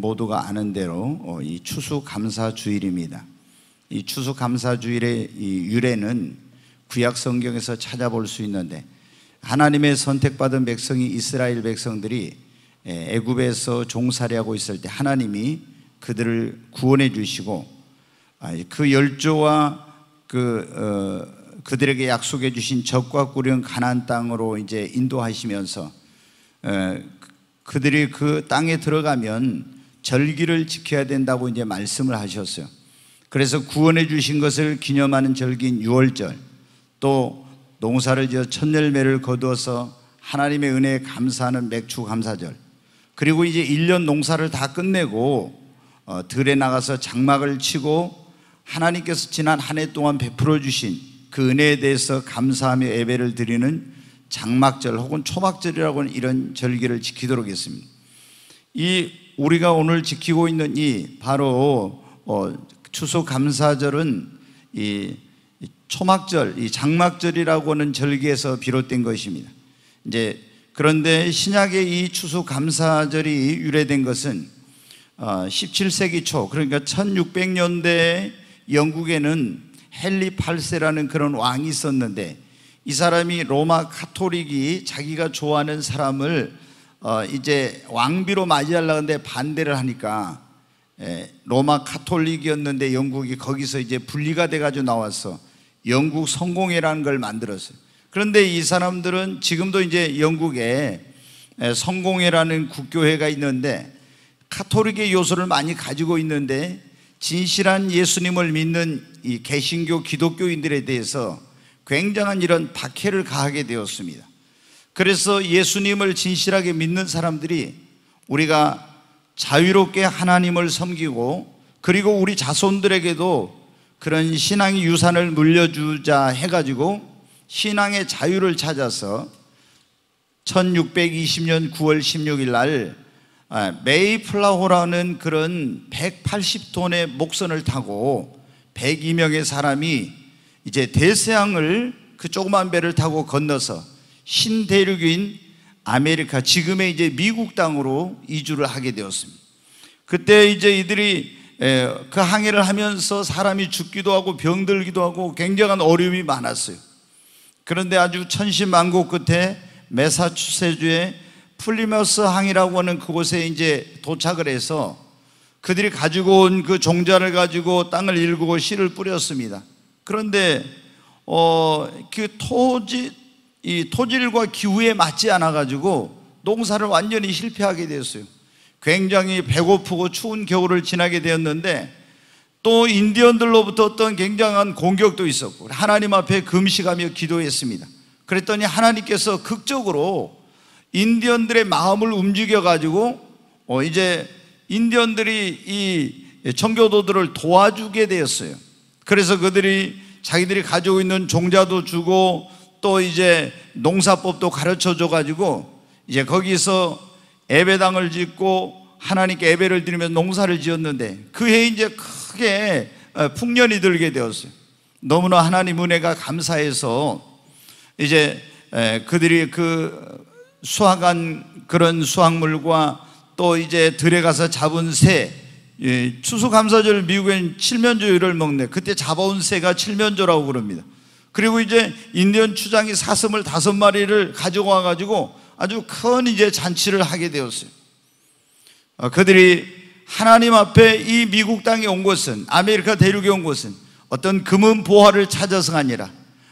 모두가 아는 대로 이 추수감사주일입니다. 이 추수감사주일의 이 유래는 구약 성경에서 찾아볼 수 있는데, 하나님의 선택받은 백성이 이스라엘 백성들이 애굽에서 종살이하고 있을 때 하나님이 그들을 구원해 주시고 그 열조와 그들에게 약속해 주신 적과 꿀은 가나안 땅으로 이제 인도하시면서 그들이 그 땅에 들어가면 절기를 지켜야 된다고 이제 말씀을 하셨어요. 그래서 구원해 주신 것을 기념하는 절기인 유월절, 또 농사를 지어 첫 열매를 거두어서 하나님의 은혜에 감사하는 맥주 감사절, 그리고 이제 1년 농사를 다 끝내고 들에 나가서 장막을 치고 하나님께서 지난 한 해 동안 베풀어 주신 그 은혜에 대해서 감사하며 예배를 드리는 장막절 혹은 초막절이라고 하는 이런 절기를 지키도록 했습니다. 이 우리가 오늘 지키고 있는 이 바로 추수감사절은 이 초막절, 이 장막절이라고 하는 절기에서 비롯된 것입니다. 이제 그런데 신약의 이 추수감사절이 유래된 것은 17세기 초, 그러니까 1600년대 영국에는 헨리 8세라는 그런 왕이 있었는데, 이 사람이 로마 카톨릭이 자기가 좋아하는 사람을 이제 왕비로 맞이하려고 하는데 반대를 하니까, 로마 카톨릭이었는데 영국이 거기서 이제 분리가 돼가지고 나와서 영국 성공회라는 걸 만들었어요. 그런데 이 사람들은 지금도 이제 영국에 성공회라는 국교회가 있는데 카톨릭의 요소를 많이 가지고 있는데, 진실한 예수님을 믿는 이 개신교 기독교인들에 대해서 굉장한 이런 박해를 가하게 되었습니다. 그래서 예수님을 진실하게 믿는 사람들이 우리가 자유롭게 하나님을 섬기고, 그리고 우리 자손들에게도 그런 신앙의 유산을 물려주자 해가지고 신앙의 자유를 찾아서 1620년 9월 16일 날 메이플라워라는 그런 180톤의 목선을 타고 102명의 사람이 이제 대서양을 그 조그만 배를 타고 건너서 신대륙인 아메리카, 지금의 이제 미국 땅으로 이주를 하게 되었습니다. 그때 이제 이들이 그 항해를 하면서 사람이 죽기도 하고 병들기도 하고 굉장한 어려움이 많았어요. 그런데 아주 천신만고 끝에 매사추세주의 플리머스 항이라고 하는 그곳에 이제 도착을 해서 그들이 가지고 온 그 종자를 가지고 땅을 일구고 씨를 뿌렸습니다. 그런데 그 토질과 기후에 맞지 않아 가지고 농사를 완전히 실패하게 되었어요. 굉장히 배고프고 추운 겨울을 지나게 되었는데, 또 인디언들로부터 어떤 굉장한 공격도 있었고 하나님 앞에 금식하며 기도했습니다. 그랬더니 하나님께서 극적으로 인디언들의 마음을 움직여 가지고 이제 인디언들이 이 청교도들을 도와주게 되었어요. 그래서 그들이 자기들이 가지고 있는 종자도 주고 또 이제 농사법도 가르쳐 줘 가지고 이제 거기서 예배당을 짓고 하나님께 예배를 드리면서 농사를 지었는데, 그 해에 이제 크게 풍년이 들게 되었어요. 너무나 하나님 은혜가 감사해서 이제 그들이 그 수확한 그런 수확물과 또 이제 들에 가서 잡은 새, 추수감사절 미국엔 칠면조를 먹네. 그때 잡아온 새가 칠면조라고 그럽니다. 그리고 이제 인디언 추장이 사슴을 5마리를 가지고 와가지고 아주 큰 이제 잔치를 하게 되었어요. 그들이 하나님 앞에 이 미국 땅에 온 것은, 아메리카 대륙에 온 것은 어떤 금은 보화를 찾아서가 아니라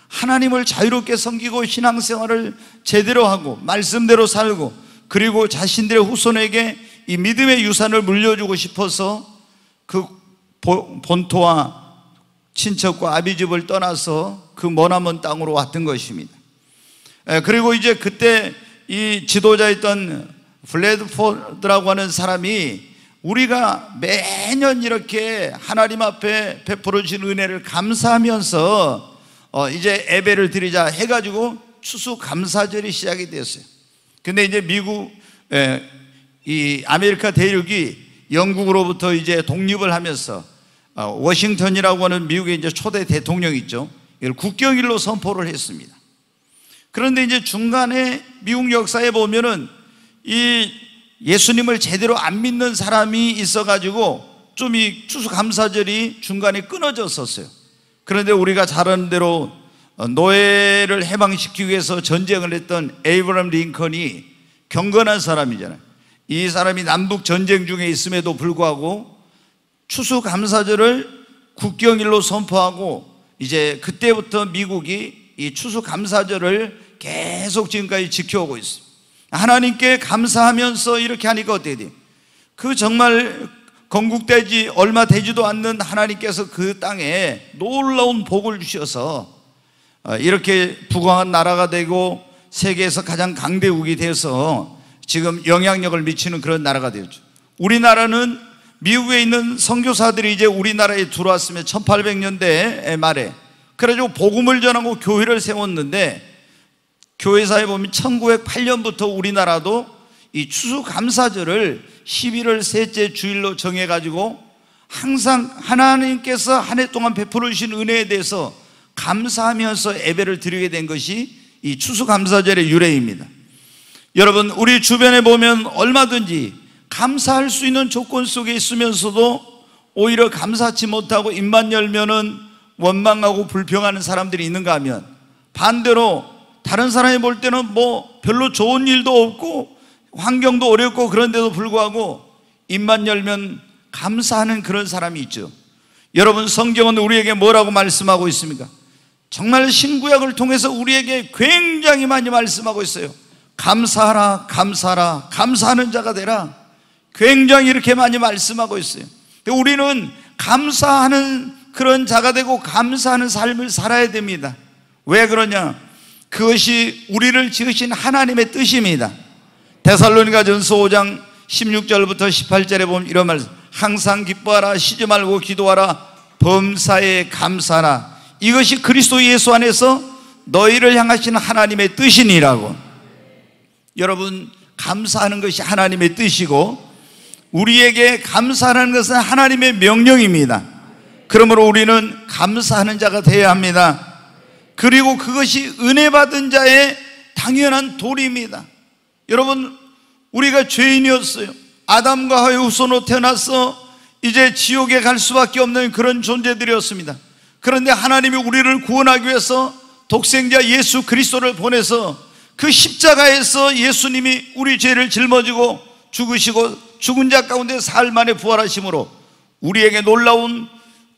하나님을 자유롭게 섬기고 신앙생활을 제대로 하고 말씀대로 살고, 그리고 자신들의 후손에게 이 믿음의 유산을 물려주고 싶어서 그 본토와 친척과 아비집을 떠나서 그 머나먼 땅으로 왔던 것입니다. 그리고 이제 그때 이 지도자였던 블레드포드라고 하는 사람이 우리가 매년 이렇게 하나님 앞에 베풀어 주신 은혜를 감사하면서 이제 예배를 드리자 해가지고 추수감사절이 시작이 됐어요. 근데 이제 미국, 이 아메리카 대륙이 영국으로부터 이제 독립을 하면서 워싱턴이라고 하는 미국의 이제 초대 대통령이 있죠. 이걸 국경일로 선포를 했습니다. 그런데 이제 중간에 미국 역사에 보면은 이 예수님을 제대로 안 믿는 사람이 있어가지고 좀 이 추수감사절이 중간에 끊어졌었어요. 그런데 우리가 잘 아는 대로 노예를 해방시키기 위해서 전쟁을 했던 에이브러함 링컨이 경건한 사람이잖아요. 이 사람이 남북 전쟁 중에 있음에도 불구하고 추수감사절을 국경일로 선포하고 이제 그때부터 미국이 이 추수감사절을 계속 지금까지 지켜오고 있어요. 하나님께 감사하면서 이렇게 하니까 어떻게 돼요? 그 정말 건국되지 얼마 되지도 않는 하나님께서 그 땅에 놀라운 복을 주셔서 이렇게 부강한 나라가 되고 세계에서 가장 강대국이 돼서 지금 영향력을 미치는 그런 나라가 되었죠. 우리나라는 미국에 있는 선교사들이 이제 우리나라에 들어왔으면 1800년대 말에 그래가지고 복음을 전하고 교회를 세웠는데, 교회사에 보면 1908년부터 우리나라도 이 추수감사절을 11월 셋째 주일로 정해가지고 항상 하나님께서 한 해 동안 베풀어 주신 은혜에 대해서 감사하면서 예배를 드리게 된 것이 이 추수감사절의 유래입니다. 여러분, 우리 주변에 보면 얼마든지 감사할 수 있는 조건 속에 있으면서도 오히려 감사치 못하고 입만 열면은 원망하고 불평하는 사람들이 있는가 하면, 반대로 다른 사람이 볼 때는 뭐 별로 좋은 일도 없고 환경도 어렵고 그런데도 불구하고 입만 열면 감사하는 그런 사람이 있죠. 여러분, 성경은 우리에게 뭐라고 말씀하고 있습니까? 정말 신구약을 통해서 우리에게 굉장히 많이 말씀하고 있어요. 감사하라, 감사하라, 감사하는 자가 되라. 굉장히 이렇게 많이 말씀하고 있어요. 우리는 감사하는 그런 자가 되고 감사하는 삶을 살아야 됩니다. 왜 그러냐? 그것이 우리를 지으신 하나님의 뜻입니다. 데살로니가전서 5장 16절부터 18절에 보면 이런 말씀, 항상 기뻐하라, 쉬지 말고 기도하라, 범사에 감사하라, 이것이 그리스도 예수 안에서 너희를 향하신 하나님의 뜻이니라고. 여러분, 감사하는 것이 하나님의 뜻이고 우리에게 감사하는 것은 하나님의 명령입니다. 그러므로 우리는 감사하는 자가 되어야 합니다. 그리고 그것이 은혜 받은 자의 당연한 도리입니다. 여러분, 우리가 죄인이었어요. 아담과 하와의 후손으로 태어나서 이제 지옥에 갈 수밖에 없는 그런 존재들이었습니다. 그런데 하나님이 우리를 구원하기 위해서 독생자 예수 그리스도를 보내서 그 십자가에서 예수님이 우리 죄를 짊어지고 죽으시고 죽은 자 가운데 사흘 만에 부활하심으로 우리에게 놀라운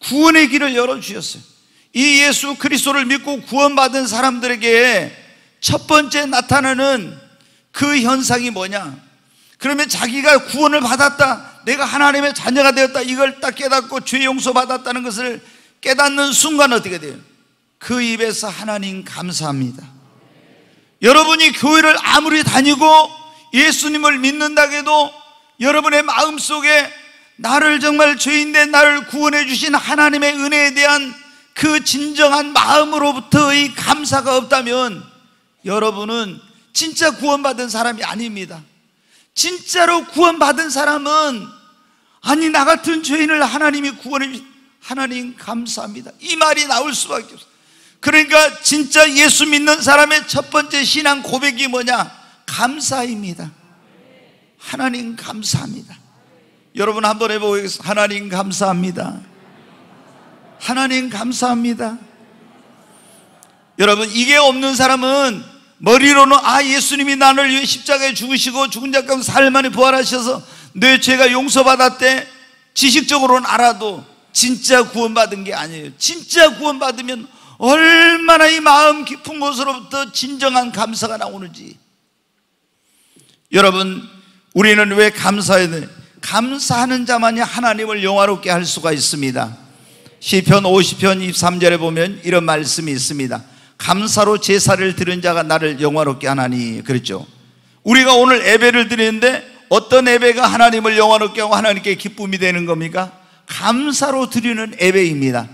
구원의 길을 열어주셨어요. 이 예수 그리스도를 믿고 구원받은 사람들에게 첫 번째 나타나는 그 현상이 뭐냐? 그러면 자기가 구원을 받았다, 내가 하나님의 자녀가 되었다, 이걸 딱 깨닫고 죄 용서 받았다는 것을 깨닫는 순간 어떻게 돼요? 그 입에서 하나님 감사합니다. 여러분이 교회를 아무리 다니고 예수님을 믿는다고 해도 여러분의 마음속에 나를 정말 죄인된 나를 구원해 주신 하나님의 은혜에 대한 그 진정한 마음으로부터의 감사가 없다면 여러분은 진짜 구원받은 사람이 아닙니다. 진짜로 구원받은 사람은 아니, 나 같은 죄인을 하나님이 구원해 주신 하나님 감사합니다, 이 말이 나올 수밖에 없어요. 그러니까 진짜 예수 믿는 사람의 첫 번째 신앙 고백이 뭐냐? 감사입니다. 하나님 감사합니다. 여러분 한번 해보겠습니다. 하나님 감사합니다. 하나님 감사합니다. 여러분, 이게 없는 사람은 머리로는 예수님이 나를 위해 십자가에 죽으시고 죽은 자 가운데 사흘 만에 부활하셔서 내 죄가 용서받았대, 지식적으로는 알아도 진짜 구원받은 게 아니에요. 진짜 구원받으면 얼마나 이 마음 깊은 곳으로부터 진정한 감사가 나오는지. 여러분, 우리는 왜 감사해야 돼? 감사하는 자만이 하나님을 영화롭게 할 수가 있습니다. 시편 50편 23절에 보면 이런 말씀이 있습니다. 감사로 제사를 드린 자가 나를 영화롭게 하나니. 그랬죠. 우리가 오늘 예배를 드리는데 어떤 예배가 하나님을 영화롭게 하고 하나님께 기쁨이 되는 겁니까? 감사로 드리는 예배입니다.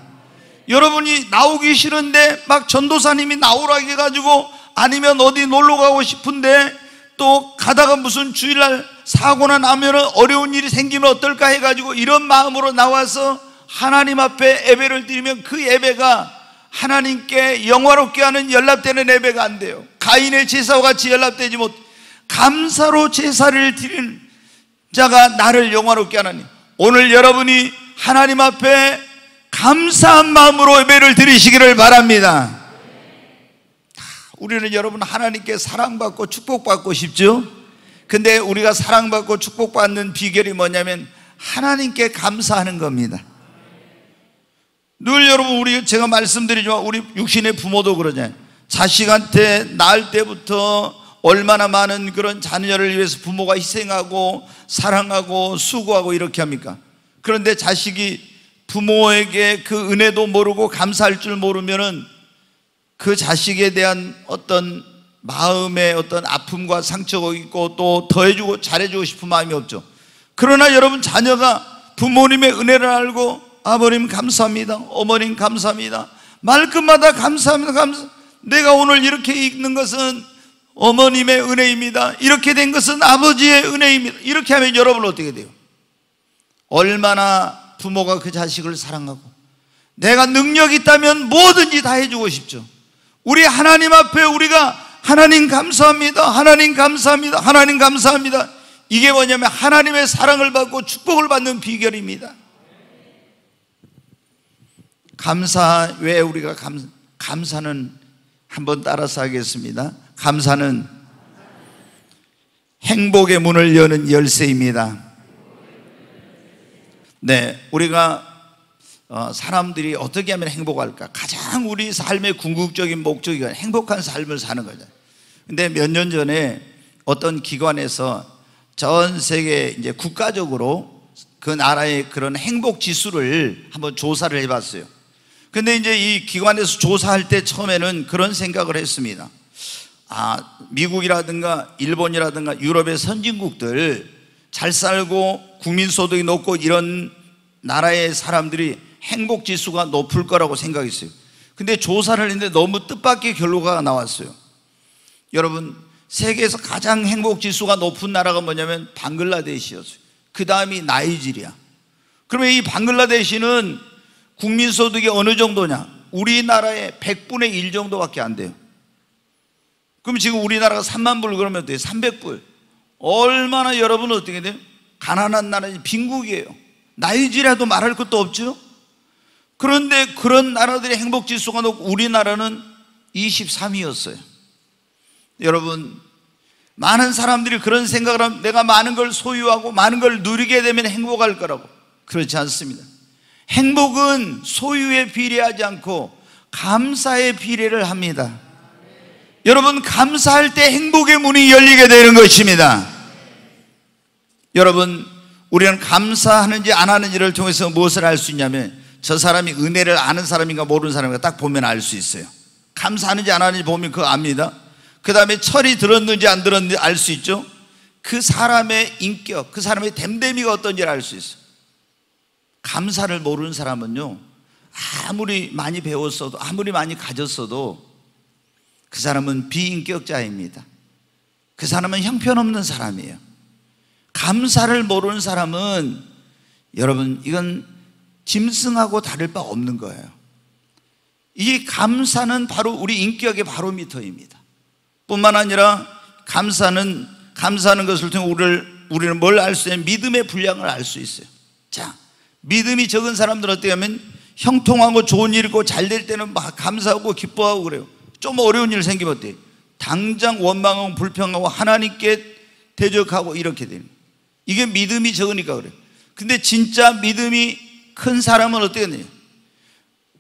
여러분이 나오기 싫은데 막 전도사님이 나오라 해가지고, 아니면 어디 놀러 가고 싶은데 또 가다가 무슨 주일날 사고나 나면 어려운 일이 생기면 어떨까 해가지고 이런 마음으로 나와서 하나님 앞에 예배를 드리면 그 예배가 하나님께 영화롭게 하는 연락되는 예배가 안 돼요. 가인의 제사와 같이 연락되지 못. 감사로 제사를 드리는, 자가 나를 영화롭게 하나니, 오늘 여러분이 하나님 앞에 감사한 마음으로 예배를 드리시기를 바랍니다. 우리는 여러분 하나님께 사랑받고 축복받고 싶죠? 근데 우리가 사랑받고 축복받는 비결이 뭐냐면 하나님께 감사하는 겁니다. 늘 여러분, 제가 말씀드리지만 우리 육신의 부모도 그러잖아요. 자식한테 낳을 때부터 얼마나 많은 그런 자녀를 위해서 부모가 희생하고 사랑하고 수고하고 이렇게 합니까? 그런데 자식이 부모에게 그 은혜도 모르고 감사할 줄 모르면은 그 자식에 대한 어떤 마음의 어떤 아픔과 상처가 있고 또 더해주고 잘해주고 싶은 마음이 없죠. 그러나 여러분, 자녀가 부모님의 은혜를 알고 아버님 감사합니다, 어머님 감사합니다, 말끝마다 감사합니다, 내가 오늘 이렇게 있는 것은 어머님의 은혜입니다, 이렇게 된 것은 아버지의 은혜입니다, 이렇게 하면 여러분 어떻게 돼요? 얼마나 부모가 그 자식을 사랑하고 내가 능력이 있다면 뭐든지 다 해주고 싶죠. 우리 하나님 앞에 우리가 하나님 감사합니다, 하나님 감사합니다, 하나님 감사합니다, 이게 뭐냐면 하나님의 사랑을 받고 축복을 받는 비결입니다. 감사, 왜 우리가 감사는 한번 따라서 하겠습니다. 감사는 행복의 문을 여는 열쇠입니다. 네, 우리가 사람들이 어떻게 하면 행복할까? 가장 우리 삶의 궁극적인 목적이 행복한 삶을 사는 거죠. 근데 몇 년 전에 어떤 기관에서 전 세계 이제 국가적으로 그 나라의 그런 행복 지수를 한번 조사를 해봤어요. 근데 이제 이 기관에서 조사할 때 처음에는 그런 생각을 했습니다. 미국이라든가 일본이라든가 유럽의 선진국들 잘 살고 국민소득이 높고 이런 나라의 사람들이 행복 지수가 높을 거라고 생각했어요. 근데 조사를 했는데 너무 뜻밖의 결과가 나왔어요. 여러분, 세계에서 가장 행복 지수가 높은 나라가 뭐냐면 방글라데시였어요. 그 다음이 나이지리아. 그러면 이 방글라데시는 국민소득이 어느 정도냐? 우리나라의 100분의 1 정도밖에 안 돼요. 그럼 지금 우리나라가 3만 불 그러면 돼요. 300불. 얼마나 여러분 어떻게 돼요? 가난한 나라지, 빈국이에요. 나이지리아도 말할 것도 없죠. 그런데 그런 나라들의 행복지수가 높고 우리나라는 23위였어요. 여러분, 많은 사람들이 그런 생각을 하면 내가 많은 걸 소유하고 많은 걸 누리게 되면 행복할 거라고. 그렇지 않습니다. 행복은 소유에 비례하지 않고 감사에 비례를 합니다. 여러분, 감사할 때 행복의 문이 열리게 되는 것입니다. 여러분, 우리는 감사하는지 안 하는지를 통해서 무엇을 알 수 있냐면 저 사람이 은혜를 아는 사람인가 모르는 사람인가 딱 보면 알 수 있어요. 감사하는지 안 하는지 보면 그거 압니다. 그 다음에 철이 들었는지 안 들었는지 알 수 있죠. 그 사람의 인격, 그 사람의 됨됨이가 어떤지를 알 수 있어요. 감사를 모르는 사람은요, 아무리 많이 배웠어도 아무리 많이 가졌어도 그 사람은 비인격자입니다. 그 사람은 형편없는 사람이에요. 감사를 모르는 사람은 여러분, 이건 짐승하고 다를 바 없는 거예요. 이 감사는 바로 우리 인격의 바로미터입니다. 뿐만 아니라 감사하는 것을 통해 우리는 뭘 알 수 있냐면 믿음의 분량을 알 수 있어요. 자, 믿음이 적은 사람들은 어떻게 하면 형통하고 좋은 일 있고 잘 될 때는 막 감사하고 기뻐하고 그래요. 좀 어려운 일 생기면 어때요? 당장 원망하고 불평하고 하나님께 대적하고 이렇게 되는 거예요. 이게 믿음이 적으니까 그래요. 근데 진짜 믿음이 큰 사람은 어떻게 되냐?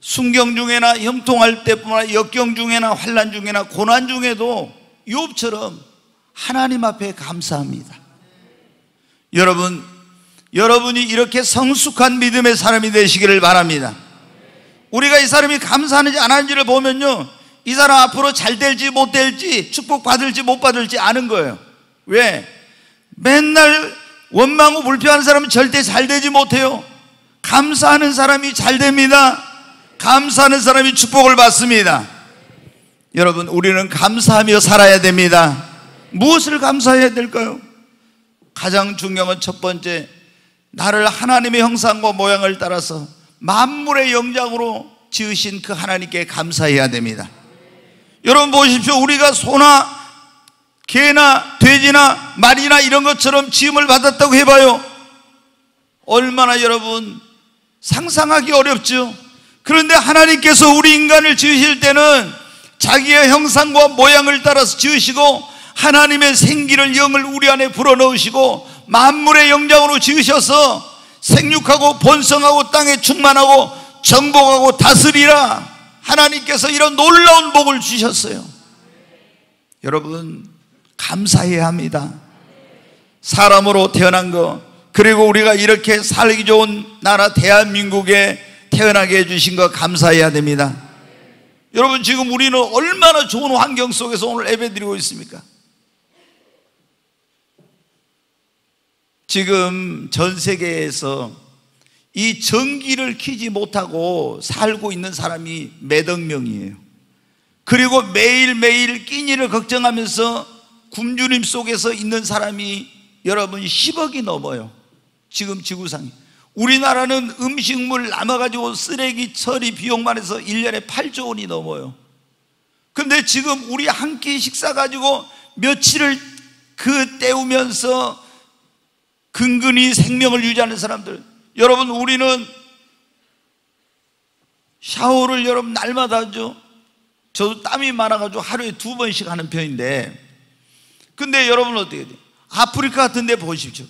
순경 중에나 형통할 때뿐만 아니라 역경 중에나 환난 중에나 고난 중에도 욥처럼 하나님 앞에 감사합니다. 여러분이 이렇게 성숙한 믿음의 사람이 되시기를 바랍니다. 우리가 이 사람이 감사하는지 안 하는지를 보면요, 이 사람 앞으로 잘 될지 못 될지 축복받을지 못 받을지 아는 거예요. 왜? 맨날 원망하고 불평하는 사람은 절대 잘 되지 못해요. 감사하는 사람이 잘 됩니다. 감사하는 사람이 축복을 받습니다. 여러분, 우리는 감사하며 살아야 됩니다. 무엇을 감사해야 될까요? 가장 중요한 건 첫 번째, 나를 하나님의 형상과 모양을 따라서 만물의 영장으로 지으신 그 하나님께 감사해야 됩니다. 여러분 보십시오. 우리가 소나 개나 돼지나 말이나 이런 것처럼 지음을 받았다고 해봐요. 얼마나 여러분 상상하기 어렵죠. 그런데 하나님께서 우리 인간을 지으실 때는 자기의 형상과 모양을 따라서 지으시고 하나님의 생기를 영을 우리 안에 불어넣으시고 만물의 영장으로 지으셔서 생육하고 번성하고 땅에 충만하고 정복하고 다스리라, 하나님께서 이런 놀라운 복을 주셨어요. 여러분 감사해야 합니다. 사람으로 태어난 거, 그리고 우리가 이렇게 살기 좋은 나라 대한민국에 태어나게 해주신 거 감사해야 됩니다. 여러분 지금 우리는 얼마나 좋은 환경 속에서 오늘 예배드리고 있습니까? 지금 전 세계에서 이 전기를 켜지 못하고 살고 있는 사람이 몇억 명이에요. 그리고 매일매일 끼니를 걱정하면서 굶주림 속에서 있는 사람이 여러분 10억이 넘어요. 지금 지구상에. 우리나라는 음식물 남아가지고 쓰레기 처리 비용만 해서 1년에 8조 원이 넘어요. 근데 지금 우리 한 끼 식사 가지고 며칠을 때우면서 근근히 생명을 유지하는 사람들, 여러분 우리는 샤워를 여러분 날마다 하죠. 저도 땀이 많아가지고 하루에 2번씩 하는 편인데, 근데 여러분 어떻게 돼요? 아프리카 같은 데 보십시오.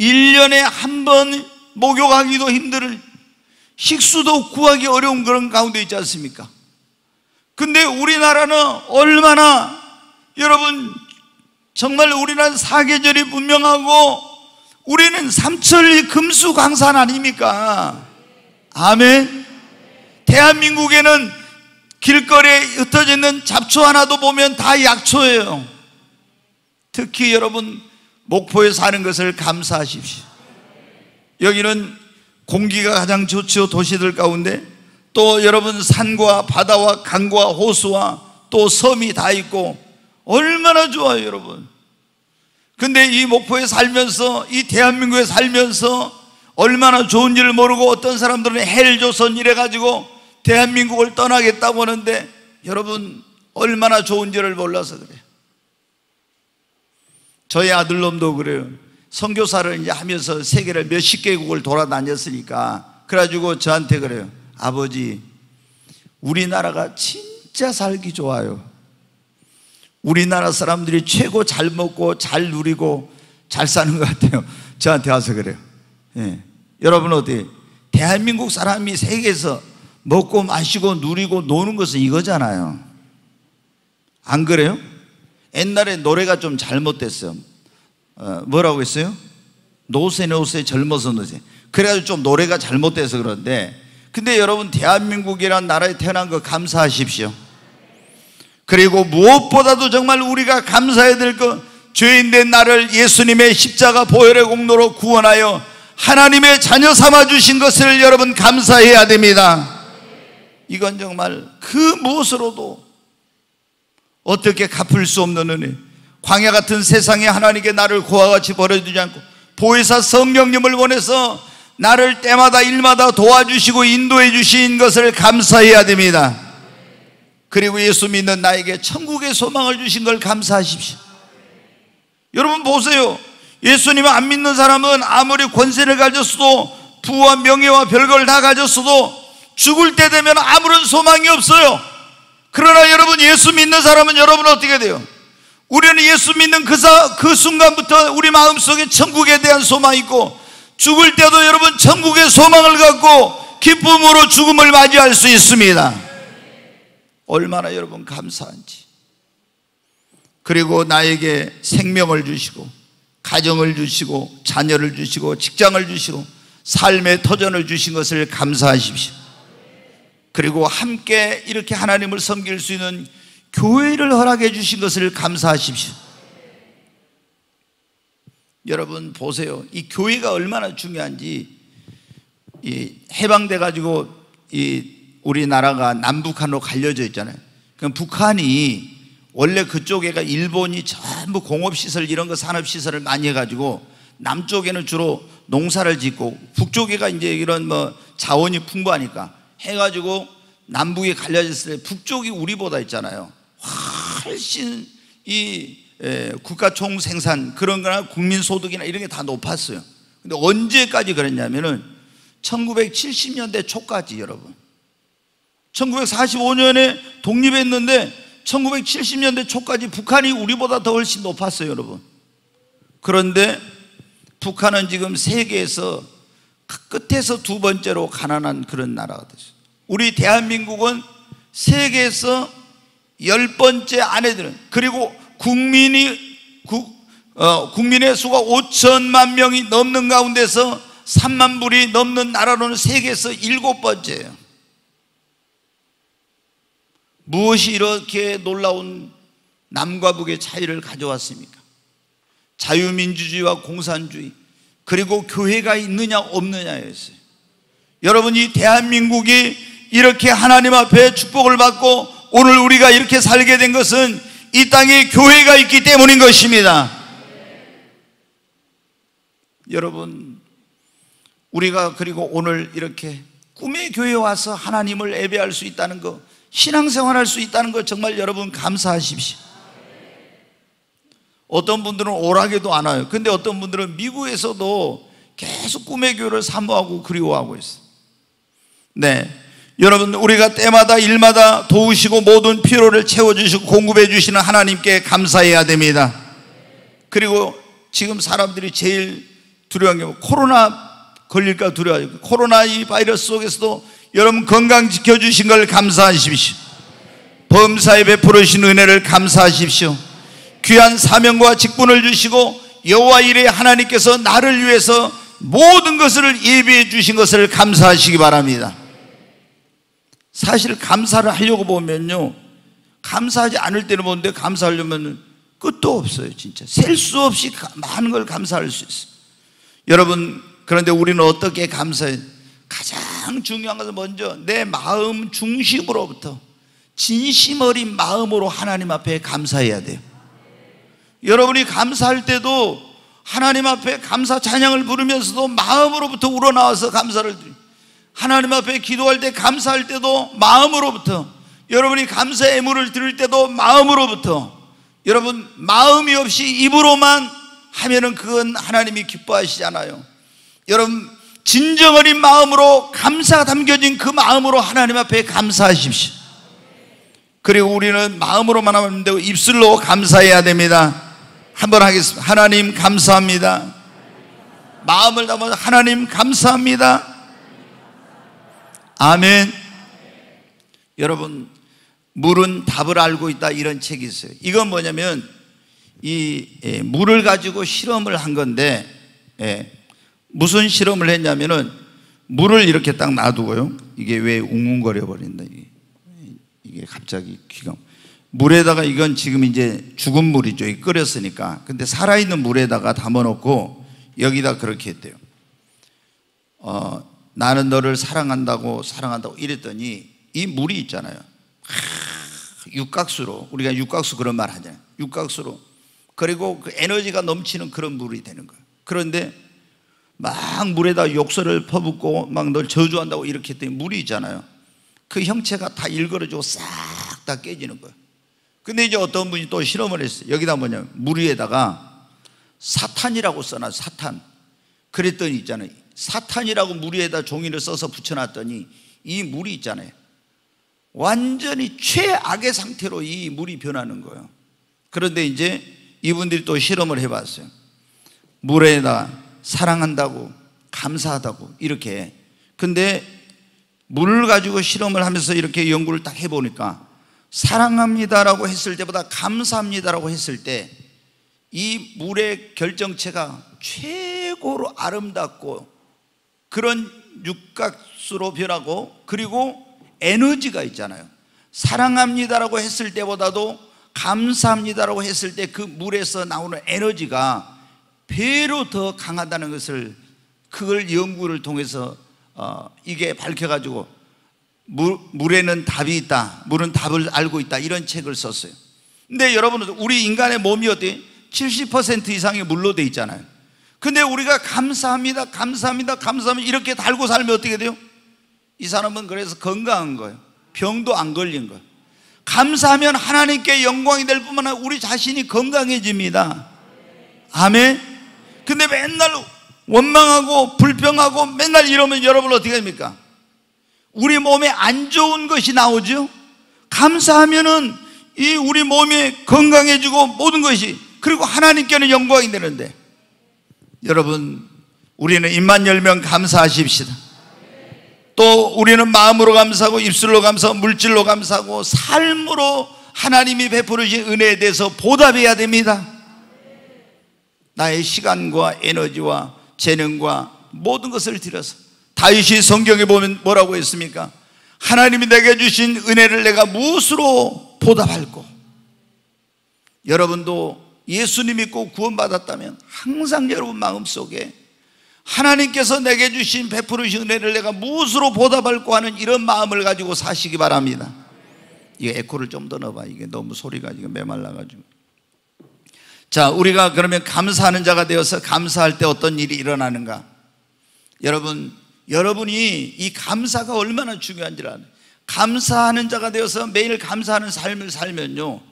1년에 한 번 목욕하기도 힘들, 식수도 구하기 어려운 그런 가운데 있지 않습니까? 근데 우리나라는 얼마나 여러분 정말 우리나라는 사계절이 분명하고 우리는 삼천리 금수강산 아닙니까? 아멘. 대한민국에는 길거리에 흩어져 있는 잡초 하나도 보면 다 약초예요. 특히 여러분 목포에 사는 것을 감사하십시오. 여기는 공기가 가장 좋죠. 도시들 가운데 또 여러분 산과 바다와 강과 호수와 또 섬이 다 있고 얼마나 좋아요 여러분. 근데 이 목포에 살면서, 이 대한민국에 살면서 얼마나 좋은지를 모르고 어떤 사람들은 헬조선 이래가지고 대한민국을 떠나겠다고 하는데, 여러분 얼마나 좋은지를 몰라서 그래요. 저희 아들놈도 그래요. 선교사를 이제 하면서 세계를 몇십 개국을 돌아다녔으니까 그래가지고 저한테 그래요. 아버지, 우리나라가 진짜 살기 좋아요. 우리나라 사람들이 최고 잘 먹고 잘 누리고 잘 사는 것 같아요. 저한테 와서 그래요. 예. 여러분 어때요? 대한민국 사람이 세계에서 먹고 마시고 누리고 노는 것은 이거잖아요. 안 그래요? 옛날에 노래가 좀 잘못됐어요. 뭐라고 했어요? 노세 젊어서 노세. 그래가지고 좀 노래가 잘못돼서 그런데, 근데 여러분 대한민국이라는 나라에 태어난 거 감사하십시오. 그리고 무엇보다도 정말 우리가 감사해야 될 것, 죄인된 나를 예수님의 십자가 보혈의 공로로 구원하여 하나님의 자녀 삼아 주신 것을 여러분 감사해야 됩니다. 이건 정말 그 무엇으로도 어떻게 갚을 수 없는 은혜. 광야 같은 세상에 하나님께 나를 고와 같이 버려두지 않고 보혜사 성령님을 보내서 나를 때마다 일마다 도와주시고 인도해 주신 것을 감사해야 됩니다. 그리고 예수 믿는 나에게 천국의 소망을 주신 걸 감사하십시오. 여러분 보세요. 예수님을 안 믿는 사람은 아무리 권세를 가졌어도, 부와 명예와 별걸 다 가졌어도 죽을 때 되면 아무런 소망이 없어요. 그러나 여러분 예수 믿는 사람은 여러분 어떻게 돼요? 우리는 예수 믿는 그 순간부터 우리 마음속에 천국에 대한 소망이 있고, 죽을 때도 여러분 천국의 소망을 갖고 기쁨으로 죽음을 맞이할 수 있습니다. 얼마나 여러분 감사한지. 그리고 나에게 생명을 주시고 가정을 주시고 자녀를 주시고 직장을 주시고 삶의 터전을 주신 것을 감사하십시오. 그리고 함께 이렇게 하나님을 섬길 수 있는 교회를 허락해 주신 것을 감사하십시오. 여러분 보세요. 이 교회가 얼마나 중요한지. 해방돼 가지고 우리나라가 남북한으로 갈려져 있잖아요. 그럼 북한이 원래 그쪽에가 일본이 전부 공업시설 이런 거 산업시설을 많이 해가지고 남쪽에는 주로 농사를 짓고 북쪽에가 이제 이런 뭐 자원이 풍부하니까 해가지고 남북이 갈려졌을 때 북쪽이 우리보다 있잖아요. 훨씬 이 국가 총생산 그런 거나 국민소득이나 이런 게 다 높았어요. 근데 언제까지 그랬냐면은 1970년대 초까지. 여러분, 1945년에 독립했는데 1970년대 초까지 북한이 우리보다 더 훨씬 높았어요, 여러분. 그런데 북한은 지금 세계에서 끝에서 두 번째로 가난한 그런 나라가 됐어요. 우리 대한민국은 세계에서 10번째 안에 드는, 그리고 국민의 수가 5천만 명이 넘는 가운데서 3만 불이 넘는 나라로는 세계에서 7번째예요. 무엇이 이렇게 놀라운 남과 북의 차이를 가져왔습니까? 자유민주주의와 공산주의, 그리고 교회가 있느냐 없느냐였어요. 여러분, 이 대한민국이 이렇게 하나님 앞에 축복을 받고 오늘 우리가 이렇게 살게 된 것은 이 땅에 교회가 있기 때문인 것입니다. 여러분, 우리가 그리고 오늘 이렇게 꿈의 교회에 와서 하나님을 예배할 수 있다는 것, 신앙생활할 수 있다는 것, 정말 여러분 감사하십시오. 어떤 분들은 오락에도 안 와요. 근데 어떤 분들은 미국에서도 계속 꿈의 교회를 사모하고 그리워하고 있어요. 네, 여러분, 우리가 때마다 일마다 도우시고 모든 필요를 채워주시고 공급해 주시는 하나님께 감사해야 됩니다. 그리고 지금 사람들이 제일 두려운 게 코로나 걸릴까 두려워요. 코로나 이 바이러스 속에서도 여러분 건강 지켜주신 걸 감사하십시오. 범사에 베풀으신 은혜를 감사하십시오. 귀한 사명과 직분을 주시고 여호와 일에 하나님께서 나를 위해서 모든 것을 예비해 주신 것을 감사하시기 바랍니다. 사실 감사를 하려고 보면요, 감사하지 않을 때는 보는데 감사하려면 끝도 없어요. 진짜 셀 수 없이 많은 걸 감사할 수 있어요. 여러분, 그런데 우리는 어떻게 감사해요? 가장 중요한 것은 먼저 내 마음 중심으로부터 진심 어린 마음으로 하나님 앞에 감사해야 돼요. 여러분이 감사할 때도 하나님 앞에 감사 찬양을 부르면서도 마음으로부터 우러나와서 감사를 드려요. 하나님 앞에 기도할 때 감사할 때도 마음으로부터, 여러분이 감사의 예물을 드릴 때도 마음으로부터. 여러분, 마음이 없이 입으로만 하면은 그건 하나님이 기뻐하시지 않아요. 여러분, 진정 어린 마음으로 감사가 담겨진 그 마음으로 하나님 앞에 감사하십시오. 그리고 우리는 마음으로만 하면 안 되고 입술로 감사해야 됩니다. 한번 하겠습니다. 하나님 감사합니다. 마음을 담아서 하나님 감사합니다. 아멘. 여러분, 물은 답을 알고 있다, 이런 책이 있어요. 이건 뭐냐면 물을 가지고 실험을 한 건데, 무슨 실험을 했냐면은 물을 이렇게 딱 놔두고요. 이게 왜 웅웅거려 버린다, 이게 갑자기 귀가. 물에다가, 이건 지금 이제 죽은 물이죠. 끓였으니까. 근데 살아있는 물에다가 담아놓고 여기다 그렇게 했대요. 나는 너를 사랑한다고 이랬더니 이 물이 있잖아요, 육각수로, 우리가 육각수 그런 말 하잖아요. 육각수로, 그리고 그 에너지가 넘치는 그런 물이 되는 거예요. 그런데 막 물에다 욕설을 퍼붓고 막 널 저주한다고 이렇게 했더니 물이 있잖아요, 그 형체가 다 일그러지고 싹 다 깨지는 거예요. 근데 이제 어떤 분이 또 실험을 했어요. 여기다 뭐냐면 물 위에다가 사탄이라고 써놔, 사탄. 그랬더니 있잖아요, 사탄이라고 물 위에다 종이를 써서 붙여놨더니 이 물이 있잖아요, 완전히 최악의 상태로 이 물이 변하는 거예요. 그런데 이제 이분들이 또 실험을 해봤어요. 물에다 사랑한다고 감사하다고 이렇게. 근데 물을 가지고 실험을 하면서 이렇게 연구를 딱 해보니까 사랑합니다라고 했을 때보다 감사합니다라고 했을 때 이 물의 결정체가 최고로 아름답고 그런 육각수로 변하고, 그리고 에너지가 있잖아요. 사랑합니다라고 했을 때보다도 감사합니다라고 했을 때 그 물에서 나오는 에너지가 배로 더 강하다는 것을, 그걸 연구를 통해서 이게 밝혀가지고 물에는 답이 있다, 물은 답을 알고 있다, 이런 책을 썼어요. 근데 여러분, 우리 인간의 몸이 어때요? 70% 이상이 물로 돼 있잖아요. 근데 우리가 감사합니다, 감사합니다, 감사합니다 이렇게 달고 살면 어떻게 돼요? 이 사람은 그래서 건강한 거예요. 병도 안 걸린 거예요. 감사하면 하나님께 영광이 될 뿐만 아니라 우리 자신이 건강해집니다. 아멘. 근데 맨날 원망하고 불평하고 맨날 이러면 여러분 어떻게 됩니까? 우리 몸에 안 좋은 것이 나오죠. 감사하면은 이 우리 몸이 건강해지고 모든 것이, 그리고 하나님께는 영광이 되는데, 여러분 우리는 입만 열면 감사하십시다. 또 우리는 마음으로 감사하고 입술로 감사하고 물질로 감사하고 삶으로 하나님이 베풀으신 은혜에 대해서 보답해야 됩니다. 나의 시간과 에너지와 재능과 모든 것을 들여서, 다윗이 성경에 보면 뭐라고 했습니까? 하나님이 내게 주신 은혜를 내가 무엇으로 보답할꼬. 여러분도 예수님 믿고 구원받았다면 항상 여러분 마음속에 하나님께서 내게 주신 베푸르신 은혜를 내가 무엇으로 보답할꼬 하는 이런 마음을 가지고 사시기 바랍니다. 이거 에코를 좀 더 넣어봐. 이게 너무 소리가 지금 메말라가지고. 자, 우리가 그러면 감사하는 자가 되어서 감사할 때 어떤 일이 일어나는가? 여러분이 이 감사가 얼마나 중요한지를 알아요. 감사하는 자가 되어서 매일 감사하는 삶을 살면요,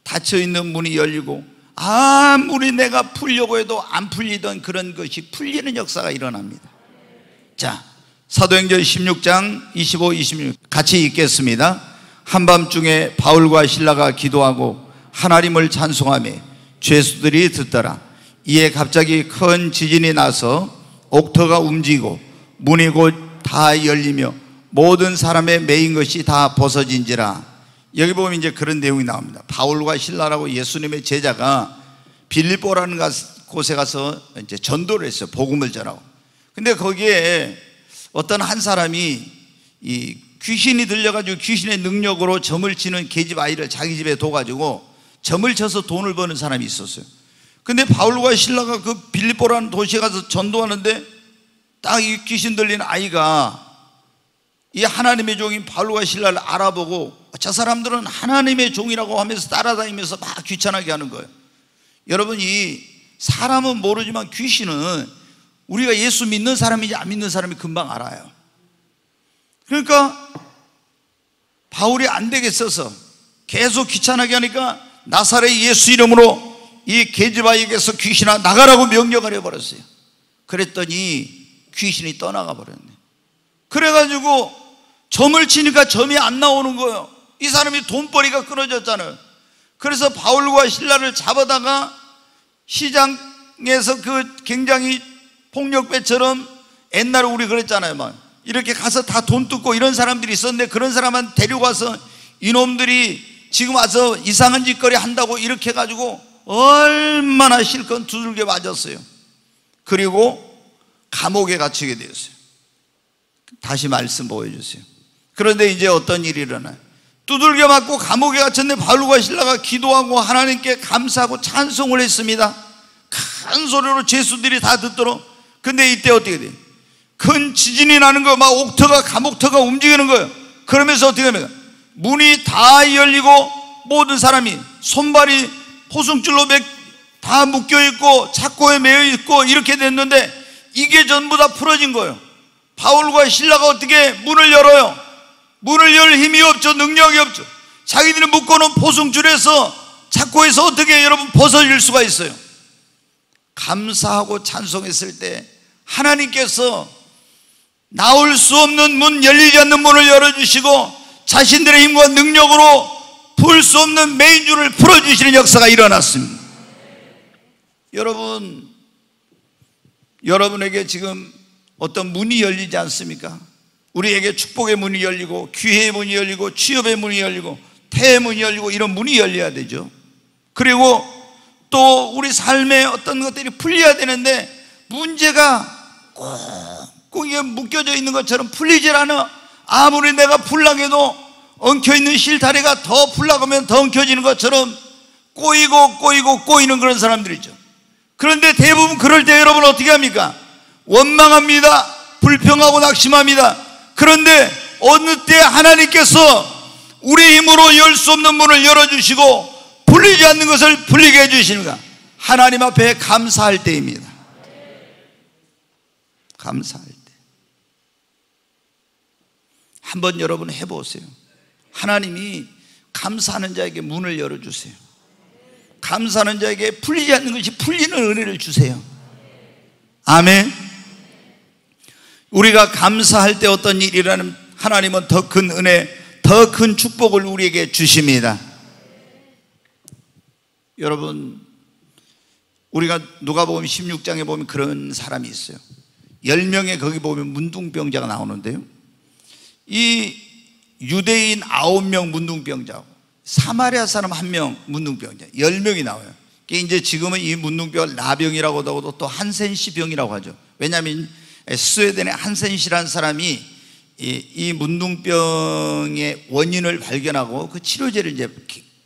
닫혀있는 문이 열리고 아무리 내가 풀려고 해도 안 풀리던 그런 것이 풀리는 역사가 일어납니다. 자, 사도행전 16장 25, 26 같이 읽겠습니다. 한밤중에 바울과 실라가 기도하고 하나님을 찬송하며 죄수들이 듣더라. 이에 갑자기 큰 지진이 나서 옥터가 움직이고 문이 곧 다 열리며 모든 사람의 매인 것이 다 벗어진지라. 여기 보면 이제 그런 내용이 나옵니다. 바울과 실라라고 예수님의 제자가 빌립보라는 곳에 가서 이제 전도를 했어요. 복음을 전하고. 근데 거기에 어떤 한 사람이 이 귀신이 들려가지고 귀신의 능력으로 점을 치는 계집 아이를 자기 집에 둬가지고 점을 쳐서 돈을 버는 사람이 있었어요. 근데 바울과 실라가 그 빌립보라는 도시에 가서 전도하는데 딱 이 귀신 들린 아이가 이 하나님의 종인 바울과 실라를 알아보고 저 사람들은 하나님의 종이라고 하면서 따라다니면서 막 귀찮게 하는 거예요. 여러분, 이 사람은 모르지만 귀신은 우리가 예수 믿는 사람인지 안 믿는 사람이 금방 알아요. 그러니까 바울이 안 되겠어서 계속 귀찮게 하니까 나사렛 예수 이름으로 이 계집아이에게서 귀신아 나가라고 명령을 해버렸어요. 그랬더니 귀신이 떠나가 버렸네. 그래가지고 점을 치니까 점이 안 나오는 거예요. 이 사람이 돈벌이가 끊어졌잖아요. 그래서 바울과 실라를 잡아다가 시장에서 그 굉장히 폭력배처럼, 옛날에 우리 그랬잖아요. 막 이렇게 가서 다 돈 뜯고 이런 사람들이 있었는데 그런 사람한테 데려가서 이놈들이 지금 와서 이상한 짓거리 한다고 이렇게 해가지고 얼마나 실컷 두들겨 맞았어요. 그리고 감옥에 갇히게 되었어요. 다시 말씀 보여주세요. 그런데 이제 어떤 일이 일어나요? 두들겨 맞고 감옥에 갇혔는데 바울과 실라가 기도하고 하나님께 감사하고 찬송을 했습니다. 큰 소리로 죄수들이 다 듣도록. 근데 이때 어떻게 돼요? 큰 지진이 나는 거예요. 막 옥터가, 감옥터가 움직이는 거예요. 그러면서 어떻게 합니까? 문이 다 열리고 모든 사람이 손발이 포승줄로 다 묶여있고 착고에 매여있고 이렇게 됐는데 이게 전부 다 풀어진 거예요. 바울과 실라가 어떻게 문을 열어요? 문을 열 힘이 없죠. 능력이 없죠. 자기들이 묶어놓은 포승줄에서 착고에서 어떻게 여러분 벗어질 수가 있어요? 감사하고 찬송했을 때 하나님께서 나올 수 없는 문, 열리지 않는 문을 열어주시고 자신들의 힘과 능력으로 풀 수 없는 매인줄을 풀어주시는 역사가 일어났습니다. 여러분에게 지금 어떤 문이 열리지 않습니까? 우리에게 축복의 문이 열리고 기회의 문이 열리고 취업의 문이 열리고 태의 문이 열리고 이런 문이 열려야 되죠. 그리고 또 우리 삶에 어떤 것들이 풀려야 되는데 문제가 꼭 이게 묶여져 있는 것처럼 풀리질 않아. 아무리 내가 풀려고 해도 엉켜있는 실타래가 더 풀려고 하면 더 엉켜지는 것처럼 꼬이는 그런 사람들이죠. 그런데 대부분 그럴 때 여러분 어떻게 합니까? 원망합니다. 불평하고 낙심합니다. 그런데 어느 때 하나님께서 우리 힘으로 열 수 없는 문을 열어주시고 풀리지 않는 것을 풀리게 해주시는가? 하나님 앞에 감사할 때입니다. 감사할 때. 한번 여러분 해보세요. 하나님이 감사하는 자에게 문을 열어주세요. 감사하는 자에게 풀리지 않는 것이 풀리는 은혜를 주세요. 아멘. 우리가 감사할 때 어떤 일이라는 하나님은 더 큰 은혜, 더 큰 축복을 우리에게 주십니다. 여러분, 우리가 누가복음 16장에 보면 그런 사람이 있어요. 10명의 거기 보면 문둥병자가 나오는데요, 이 유대인 9명 문둥병자고 사마리아 사람 1명 문둥병자, 10명이 나와요. 이제 지금은 이 문둥병을 나병이라고도 하고 또 한센시 병이라고 하죠. 왜냐하면 스웨덴의 한센시라는 사람이 이 문둥병의 원인을 발견하고 그 치료제를 이제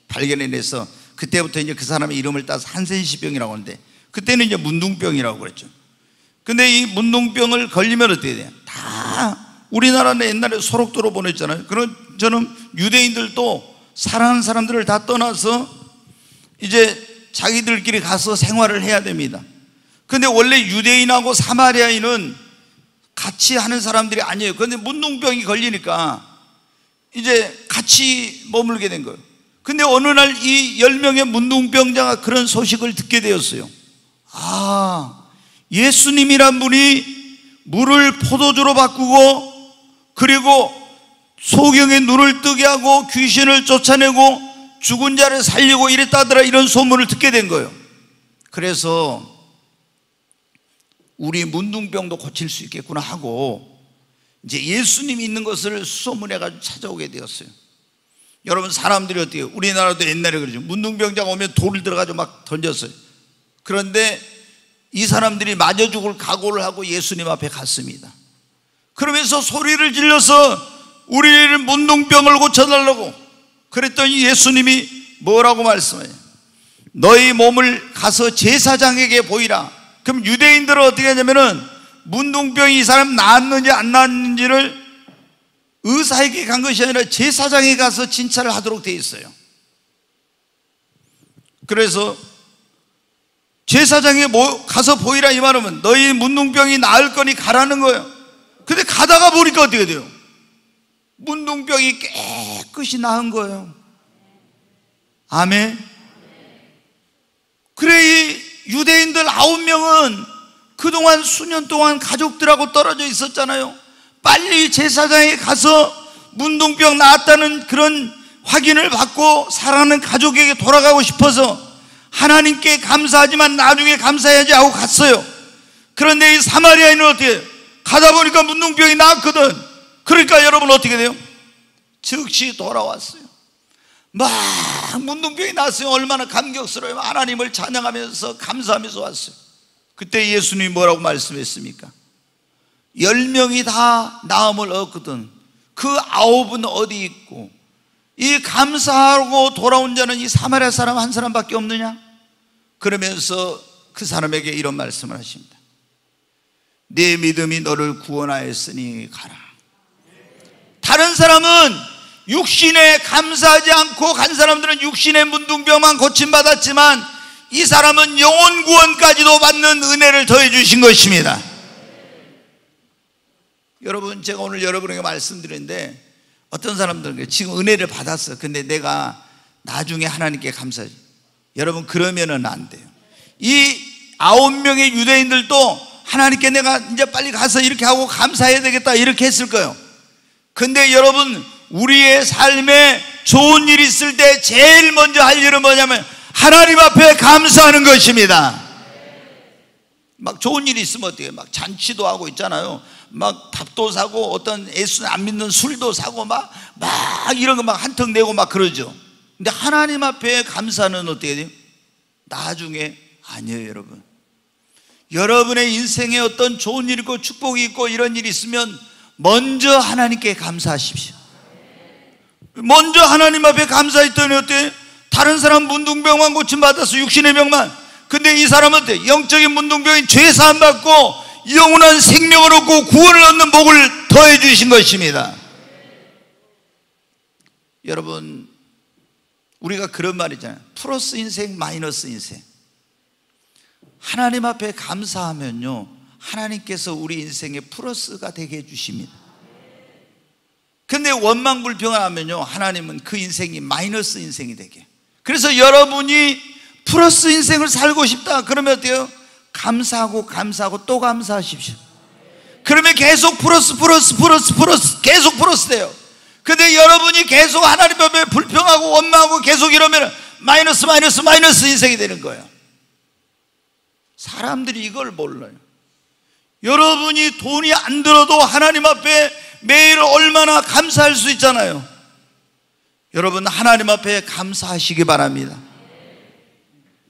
발견해내서 그때부터 이제 그 사람의 이름을 따서 한센시 병이라고 하는데, 그때는 이제 문둥병이라고 그랬죠. 근데 이 문둥병을 걸리면 어떻게 돼요? 다 우리나라는 옛날에 소록도로 보냈잖아요. 그런 저는 유대인들도 사랑하는 사람들을 다 떠나서 이제 자기들끼리 가서 생활을 해야 됩니다. 근데 원래 유대인하고 사마리아인은 같이 하는 사람들이 아니에요. 그런데 문둥병이 걸리니까 이제 같이 머물게 된 거예요. 근데 어느 날 이 10명의 문둥병자가 그런 소식을 듣게 되었어요. 아, 예수님이란 분이 물을 포도주로 바꾸고 그리고 소경의 눈을 뜨게 하고 귀신을 쫓아내고 죽은 자를 살리고 이랬다더라, 이런 소문을 듣게 된 거예요. 그래서 우리 문둥병도 고칠 수 있겠구나 하고 이제 예수님이 있는 것을 수소문해가지고 찾아오게 되었어요. 여러분, 사람들이 어떻게 해요? 우리나라도 옛날에 그러죠. 문둥병자가 오면 돌을 들어가지고 막 던졌어요. 그런데 이 사람들이 맞아 죽을 각오를 하고 예수님 앞에 갔습니다. 그러면서 소리를 질러서 우리를 문둥병을 고쳐달라고 그랬더니 예수님이 뭐라고 말씀해요? 너희 몸을 가서 제사장에게 보이라. 그럼 유대인들은 어떻게 하냐면은 문둥병이 이 사람 나았는지 안 나았는지를 의사에게 간 것이 아니라 제사장에 가서 진찰을 하도록 되어 있어요. 그래서 제사장에 가서 보이라 이 말하면 너희 문둥병이 나을 거니 가라는 거예요. 근데 가다가 보니까 어떻게 돼요? 문둥병이 깨끗이 나은 거예요. 아멘. 그래, 이 유대인들 9명은 그동안 수년 동안 가족들하고 떨어져 있었잖아요. 빨리 제사장에 가서 문둥병 나았다는 그런 확인을 받고 사랑하는 가족에게 돌아가고 싶어서 하나님께 감사하지만 나중에 감사해야지 하고 갔어요. 그런데 이 사마리아인은 어떻게 해요? 가다 보니까 문둥병이 나았거든. 그러니까 여러분 어떻게 돼요? 즉시 돌아왔어요. 막 문둥병이 나았어요. 얼마나 감격스러워요. 하나님을 찬양하면서 감사하면서 왔어요. 그때 예수님이 뭐라고 말씀했습니까? 10명이 다 나음을 얻거든 그 9은 어디 있고 이 감사하고 돌아온 자는 이 사마리아 사람 한 사람밖에 없느냐? 그러면서 그 사람에게 이런 말씀을 하십니다. 네 믿음이 너를 구원하였으니 가라. 다른 사람은 육신에 감사하지 않고 간 사람들은 육신의 문둥병만 고침받았지만 이 사람은 영혼 구원까지도 받는 은혜를 더해 주신 것입니다. 여러분, 제가 오늘 여러분에게 말씀드리는데 어떤 사람들은 지금 은혜를 받았어. 근데 내가 나중에 하나님께 감사하지. 여러분, 그러면은 안 돼요. 이 9명의 유대인들도 하나님께 내가 이제 빨리 가서 이렇게 하고 감사해야 되겠다 이렇게 했을 거예요. 근데 여러분, 우리의 삶에 좋은 일이 있을 때 제일 먼저 할 일은 뭐냐면 하나님 앞에 감사하는 것입니다. 막 좋은 일이 있으면 어떻게 막 잔치도 하고 있잖아요. 막 밥도 사고 어떤 예수 안 믿는 술도 사고 막 이런 거 막 한턱 내고 막 그러죠. 근데 하나님 앞에 감사는 어떻게 돼요? 나중에 아니에요. 여러분, 여러분의 인생에 어떤 좋은 일 있고 축복이 있고 이런 일이 있으면 먼저 하나님께 감사하십시오. 먼저 하나님 앞에 감사했더니 어때요? 다른 사람 문둥병만 고침받아서 육신의 병만. 근데 이 사람은 어때? 영적인 문둥병인 죄 사함 받고 영원한 생명을 얻고 구원을 얻는 복을 더해 주신 것입니다. 여러분, 우리가 그런 말 있잖아요. 플러스 인생, 마이너스 인생. 하나님 앞에 감사하면요, 하나님께서 우리 인생에 플러스가 되게 해주십니다. 근데 근데 원망 불평하면요, 하나님은 그 인생이 마이너스 인생이 되게. 그래서 여러분이 플러스 인생을 살고 싶다 그러면 어때요? 감사하고 감사하고 또 감사하십시오. 그러면 계속 플러스 계속 플러스 돼요. 근데 여러분이 계속 하나님 앞에 불평하고 원망하고 계속 이러면 마이너스 인생이 되는 거예요. 사람들이 이걸 몰라요. 여러분이 돈이 안 들어도 하나님 앞에 매일 얼마나 감사할 수 있잖아요. 여러분, 하나님 앞에 감사하시기 바랍니다.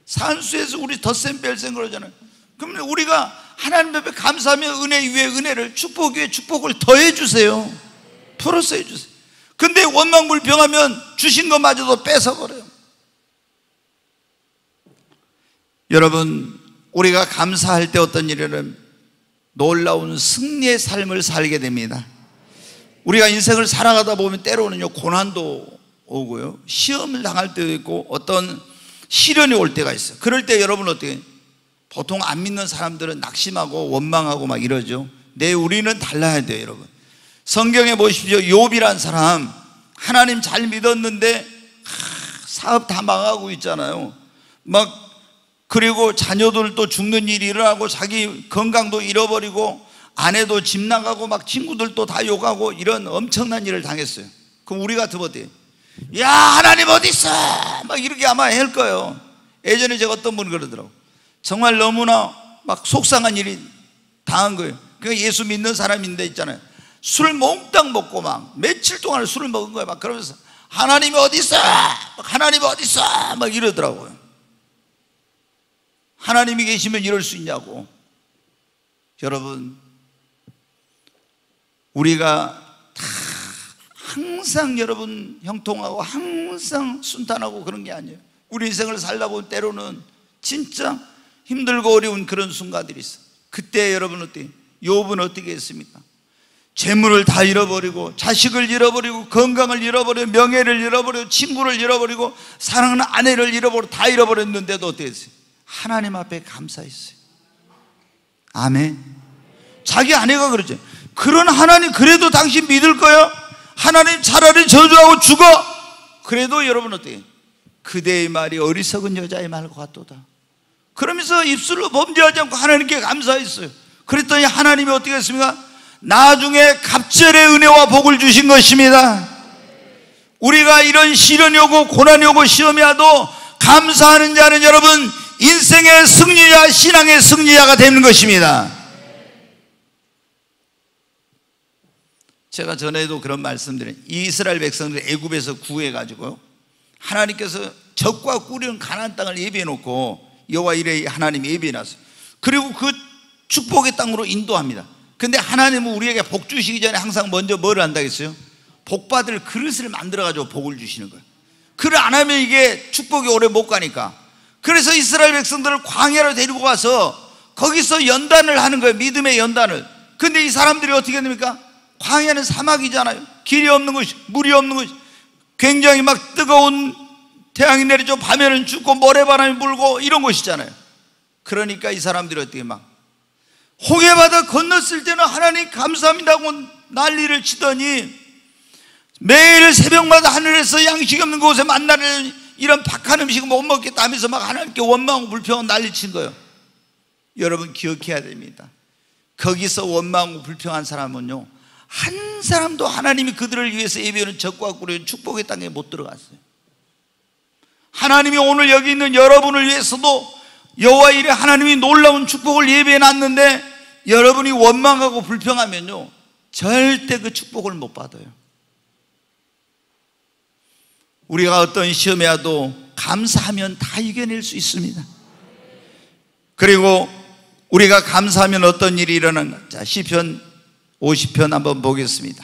산수에서 우리 덧셈 뺄셈 그러잖아요. 그러면 우리가 하나님 앞에 감사하면 은혜 위에 은혜를, 축복 위에 축복을 더해 주세요. 플러스 해 주세요. 근데 원망 불평하면 주신 것마저도 뺏어버려요. 여러분, 우리가 감사할 때 어떤 일이냐면 놀라운 승리의 삶을 살게 됩니다. 우리가 인생을 살아가다 보면 때로는요, 고난도 오고요, 시험을 당할 때도 있고 어떤 시련이 올 때가 있어요. 그럴 때 여러분 어떻게, 보통 안 믿는 사람들은 낙심하고 원망하고 막 이러죠. 네, 우리는 달라야 돼요. 여러분, 성경에 보십시오. 욥이란 사람, 하나님 잘 믿었는데 사업 다 망하고 있잖아요. 그리고 자녀들도 죽는 일이 일어나고 자기 건강도 잃어버리고 아내도 집 나가고 막 친구들도 다 욕하고 이런 엄청난 일을 당했어요. 그럼 우리 같으면 어때요? 야, 하나님 어디 있어? 막 이렇게 아마 할 거예요. 예전에 제가 어떤 분이 그러더라고. 정말 너무나 막 속상한 일이 당한 거예요. 그러니까 예수 믿는 사람인데 있잖아요, 술 몽땅 먹고 막 며칠 동안 술을 먹은 거예요. 막 그러면서 하나님이 어디 있어? 하나님이 어디 있어? 막 이러더라고요. 하나님이 계시면 이럴 수 있냐고. 여러분, 우리가 다 항상 여러분 형통하고 항상 순탄하고 그런 게 아니에요. 우리 인생을 살다 보면 때로는 진짜 힘들고 어려운 그런 순간들이 있어요. 그때 여러분 어떻게, 욥은 어떻게 했습니까? 재물을 다 잃어버리고 자식을 잃어버리고 건강을 잃어버리고 명예를 잃어버리고 친구를 잃어버리고 사랑하는 아내를 잃어버리고 다 잃어버렸는데도 어떻게 했어요? 하나님 앞에 감사했어요. 아멘. 자기 아내가 그러죠. 그런 하나님 그래도 당신 믿을 거야? 하나님 차라리 저주하고 죽어. 그래도 여러분 어때요? 그대의 말이 어리석은 여자의 말과 같도다. 그러면서 입술로 범죄하지 않고 하나님께 감사했어요. 그랬더니 하나님이 어떻게 했습니까? 나중에 갑절의 은혜와 복을 주신 것입니다. 우리가 이런 시련이 오고 고난이 오고 시험이 와도 감사하는 자는 여러분 인생의 승리자, 신앙의 승리자가 되는 것입니다. 제가 전에도 그런 말씀드린, 이스라엘 백성들 애굽에서 구해가지고 하나님께서 적과 꿀이는 가나안 땅을 예비해 놓고 여호와 이레 하나님이 예비해 놨어요. 그리고 그 축복의 땅으로 인도합니다. 근데 하나님은 우리에게 복 주시기 전에 항상 먼저 뭐를 한다겠어요? 복 받을 그릇을 만들어가지고 복을 주시는 거예요. 그를 안 하면 이게 축복이 오래 못 가니까. 그래서 이스라엘 백성들을 광야로 데리고 가서 거기서 연단을 하는 거예요. 믿음의 연단을. 근데 이 사람들이 어떻게 됩니까? 광야는 사막이잖아요. 길이 없는 것이, 물이 없는 것이, 굉장히 막 뜨거운 태양이 내리죠. 밤에는 춥고 모래바람이 불고 이런 것이잖아요. 그러니까 이 사람들이 어떻게 막 호계바다 건넜을 때는 하나님 감사합니다 하고 난리를 치더니 매일 새벽마다 하늘에서 양식 없는 곳에 만나는 이런 박한 음식을 못 먹겠다 하면서 막 하나님께 원망하고 불평하고 난리친 거예요. 여러분 기억해야 됩니다. 거기서 원망하고 불평한 사람은요, 한 사람도 하나님이 그들을 위해서 예비하는 적과 꿀의 축복의 땅에 못 들어갔어요. 하나님이 오늘 여기 있는 여러분을 위해서도 여호와 이레 하나님이 놀라운 축복을 예비해 놨는데 여러분이 원망하고 불평하면요 절대 그 축복을 못 받아요. 우리가 어떤 시험에 와도 감사하면 다 이겨낼 수 있습니다. 그리고 우리가 감사하면 어떤 일이 일어나는가? 자, 시편 50편 한번 보겠습니다.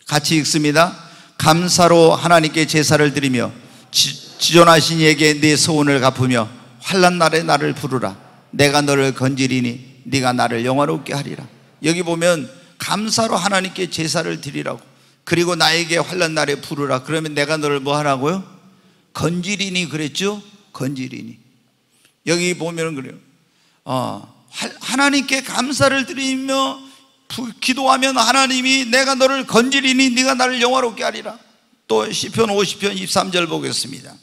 같이 읽습니다. 감사로 하나님께 제사를 드리며 지존하신 이에게 네 소원을 갚으며 환난 날에 나를 부르라. 내가 너를 건지리니 네가 나를 영화롭게 하리라. 여기 보면 감사로 하나님께 제사를 드리라고, 그리고 나에게 환난 날에 부르라. 그러면 내가 너를 뭐 하라고요? 건지리니 그랬죠? 건지리니. 여기 보면 그래요. 하나님께 감사를 드리며 기도하면 하나님이 내가 너를 건지리니 네가 나를 영화롭게 하리라. 또 시편 50편 23절 보겠습니다.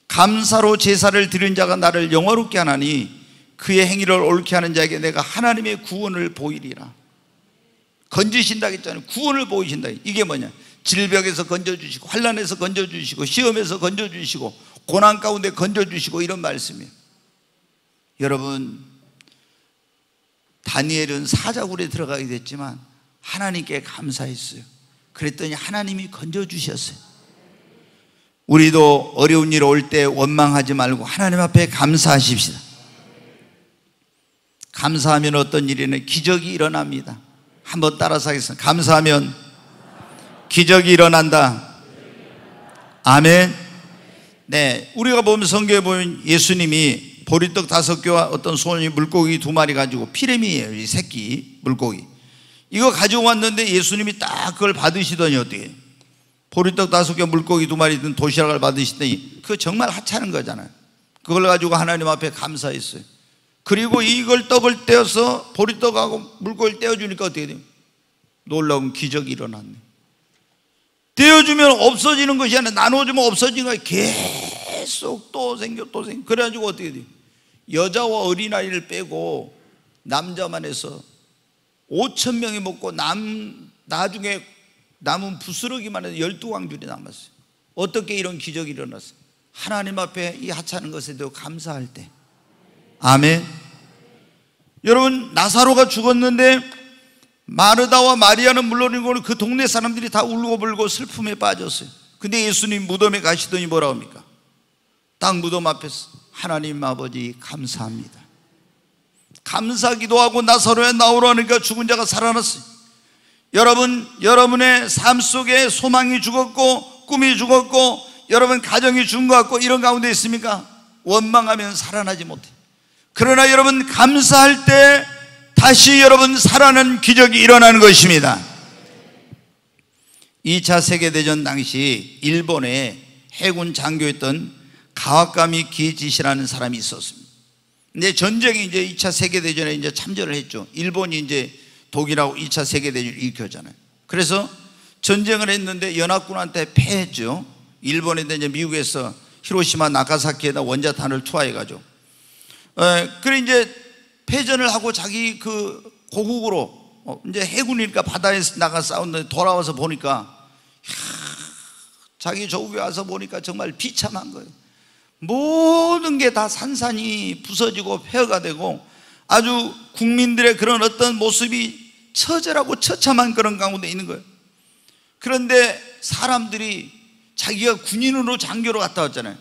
감사로 제사를 드린 자가 나를 영화롭게 하나니 그의 행위를 옳게 하는 자에게 내가 하나님의 구원을 보이리라. 건지신다 했잖아요. 구원을 보이신다. 이게 뭐냐? 질병에서 건져주시고, 환난에서 건져주시고, 시험에서 건져주시고, 고난 가운데 건져주시고, 이런 말씀이에요. 여러분, 다니엘은 사자굴에 들어가게 됐지만 하나님께 감사했어요. 그랬더니 하나님이 건져주셨어요. 우리도 어려운 일 올 때 원망하지 말고 하나님 앞에 감사하십시다. 감사하면 어떤 일에는 기적이 일어납니다. 한번 따라서 하겠습니다. 감사하면 기적이 일어난다. 아멘. 네, 우리가 보면 성경에 보면 예수님이 보리떡 5개와 어떤 소년이 물고기 2마리 가지고, 피레미예요, 이 새끼 물고기. 이거 가지고 왔는데 예수님이 딱 그걸 받으시더니 어떻게, 보리떡 5개 물고기 2마리 든 도시락을 받으시더니 그거 정말 하찮은 거잖아요. 그걸 가지고 하나님 앞에 감사했어요. 그리고 이걸 떡을 떼어서 보리떡하고 물고기를 떼어주니까 어떻게 돼요? 놀라운 기적이 일어났네. 떼어주면 없어지는 것이 아니라 나눠주면 없어지는 거예요. 계속 또 생겨 또 생겨. 그래가지고 어떻게 돼요? 여자와 어린아이를 빼고 남자만 해서 5,000명이 먹고 나중에 남은 부스러기만 해서 12광줄이 남았어요. 어떻게 이런 기적이 일어났어요? 하나님 앞에 이 하찮은 것에 대해 감사할 때. 아멘. 여러분, 나사로가 죽었는데 마르다와 마리아는 물론이고 그 동네 사람들이 다 울고불고 슬픔에 빠졌어요. 근데 예수님 무덤에 가시더니 뭐라고 합니까? 딱 무덤 앞에서 하나님 아버지 감사합니다. 감사 기도하고 나사로에 나오라니까 죽은 자가 살아났어요. 여러분, 여러분의 삶 속에 소망이 죽었고 꿈이 죽었고 여러분 가정이 죽은 것 같고 이런 가운데 있습니까? 원망하면 살아나지 못해. 그러나 여러분 감사할 때 다시 여러분 살아나는 기적이 일어나는 것입니다. 2차 세계대전 당시 일본에 해군 장교였던 가와카미 기이치시라는 사람이 있었습니다. 근데 전쟁이 이제 2차 세계대전에 이제 참전을 했죠. 일본이 이제 독일하고 2차 세계대전을 일으켰잖아요. 그래서 전쟁을 했는데 연합군한테 패했죠. 일본에 이제 미국에서 히로시마 나가사키에다 원자탄을 투하해가지고. 그래 이제 패전을 하고 자기 그 고국으로 이제 해군이니까 바다에서 나가 싸웠는데 돌아와서 보니까 자기 조국에 와서 보니까 정말 비참한 거예요. 모든 게 다 산산이 부서지고 폐허가 되고 아주 국민들의 그런 어떤 모습이 처절하고 처참한 그런 가운데 있는 거예요. 그런데 사람들이 자기가 군인으로 장교로 갔다 왔잖아요.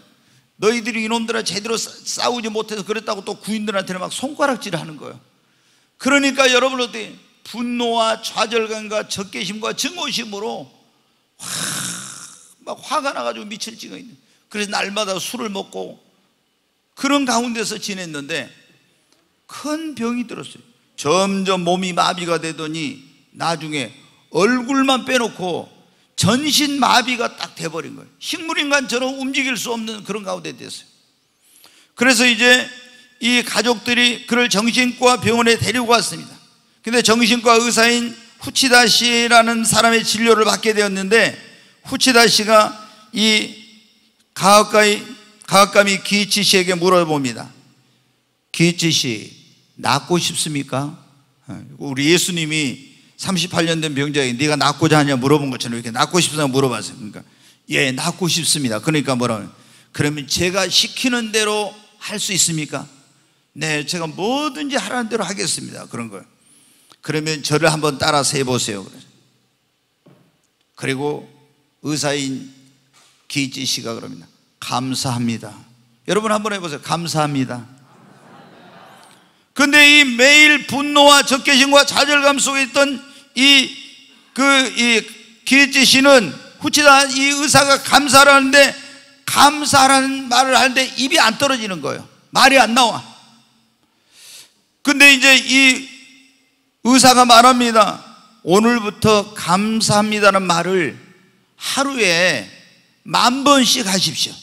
너희들이 이놈들아 제대로 싸우지 못해서 그랬다고 또 구인들한테는 막 손가락질을 하는 거예요. 그러니까 여러분 어때? 분노와 좌절감과 적개심과 증오심으로 막 화가 나가지고 미칠 지가 있는. 그래서 날마다 술을 먹고 그런 가운데서 지냈는데 큰 병이 들었어요. 점점 몸이 마비가 되더니 나중에 얼굴만 빼놓고 전신 마비가 딱 돼버린 거예요. 식물인간처럼 움직일 수 없는 그런 가운데 됐어요. 그래서 이제 이 가족들이 그를 정신과 병원에 데리고 갔습니다. 근데 정신과 의사인 후치다 씨라는 사람의 진료를 받게 되었는데 후치다 씨가 이 가와카미 기이치 씨에게 물어봅니다. 기이치 씨, 낫고 싶습니까? 우리 예수님이 38년 된 병자에게 네가 낫고자 하냐 물어본 것처럼 이렇게 낫고 싶다고 물어봤어요. 그러니까 예, 낫고 싶습니다. 그러니까 뭐라고? 그러면 제가 시키는 대로 할 수 있습니까? 네, 제가 뭐든지 하라는 대로 하겠습니다. 그런 거예요. 그러면 저를 한번 따라서 해보세요. 그리고 의사인 기이치 씨가 그럽니다. 감사합니다. 여러분 한번 해보세요. 감사합니다. 근데 이 매일 분노와 적개심과 좌절감 속에 있던 이 기이치 씨는 후치다 이 의사가 감사를 하는데 감사라는 말을 하는데 입이 안 떨어지는 거예요. 말이 안 나와. 근데 이제 이 의사가 말합니다. 오늘부터 감사합니다는 말을 하루에 10,000번씩 하십시오.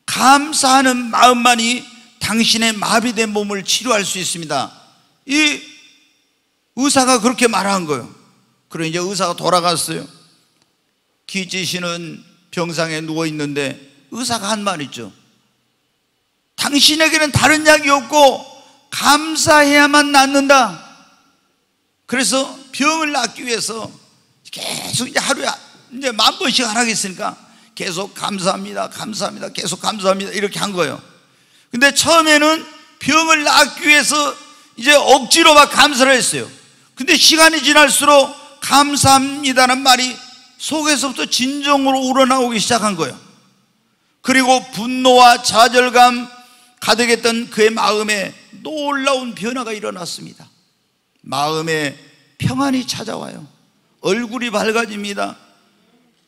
감사하는 마음만이 당신의 마비된 몸을 치료할 수 있습니다. 이 의사가 그렇게 말한 거예요. 그래 이제 의사가 돌아갔어요. 기지 씨는 병상에 누워 있는데 의사가 한 말 있죠. 당신에게는 다른 약이 없고 감사해야만 낫는다. 그래서 병을 낫기 위해서 계속 이제 하루에 이제 10,000번씩 하라겠으니까 계속 감사합니다, 감사합니다, 계속 감사합니다 이렇게 한 거예요. 근데 처음에는 병을 낫기 위해서 이제 억지로 막 감사를 했어요. 근데 시간이 지날수록 감사합니다는 말이 속에서부터 진정으로 우러나오기 시작한 거예요. 그리고 분노와 좌절감 가득했던 그의 마음에 놀라운 변화가 일어났습니다. 마음에 평안이 찾아와요. 얼굴이 밝아집니다.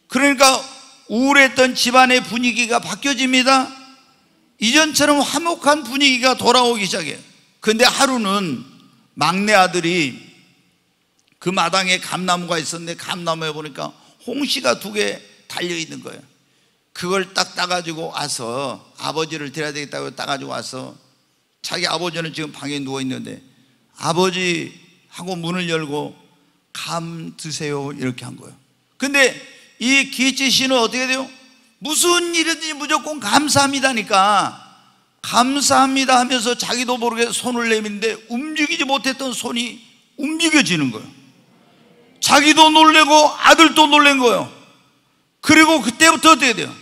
그러니까 우울했던 집안의 분위기가 바뀌어집니다. 이전처럼 화목한 분위기가 돌아오기 시작해요. 그런데 하루는 막내 아들이 그 마당에 감나무가 있었는데 감나무에 보니까 홍시가 2개 달려있는 거예요. 그걸 딱 따가지고 와서 아버지를 드려야 되겠다고 따가지고 와서 자기 아버지는 지금 방에 누워있는데 아버지 하고 문을 열고 감 드세요 이렇게 한 거예요. 근데 이 기치 씨는 어떻게 돼요? 무슨 일이든지 무조건 감사합니다니까 감사합니다 하면서 자기도 모르게 손을 내미는데 움직이지 못했던 손이 움직여지는 거예요. 자기도 놀래고 아들도 놀란 거예요. 그리고 그때부터 어떻게 돼요?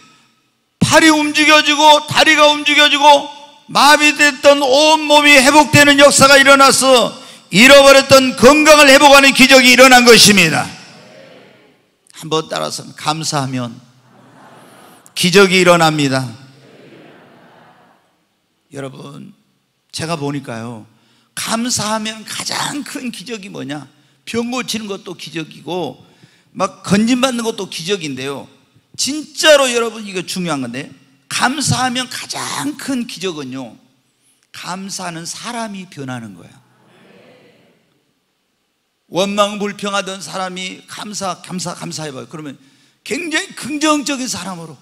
팔이 움직여지고 다리가 움직여지고 마비됐던 온몸이 회복되는 역사가 일어나서 잃어버렸던 건강을 회복하는 기적이 일어난 것입니다. 한번 따라서 감사하면 기적이 일어납니다. 여러분 제가 보니까요 감사하면 가장 큰 기적이 뭐냐? 병 고치는 것도 기적이고 막 건진받는 것도 기적인데요, 진짜로 여러분 이거 중요한 건데 감사하면 가장 큰 기적은요 감사하는 사람이 변하는 거예요. 원망불평하던 사람이 감사해봐요. 그러면 굉장히 긍정적인 사람으로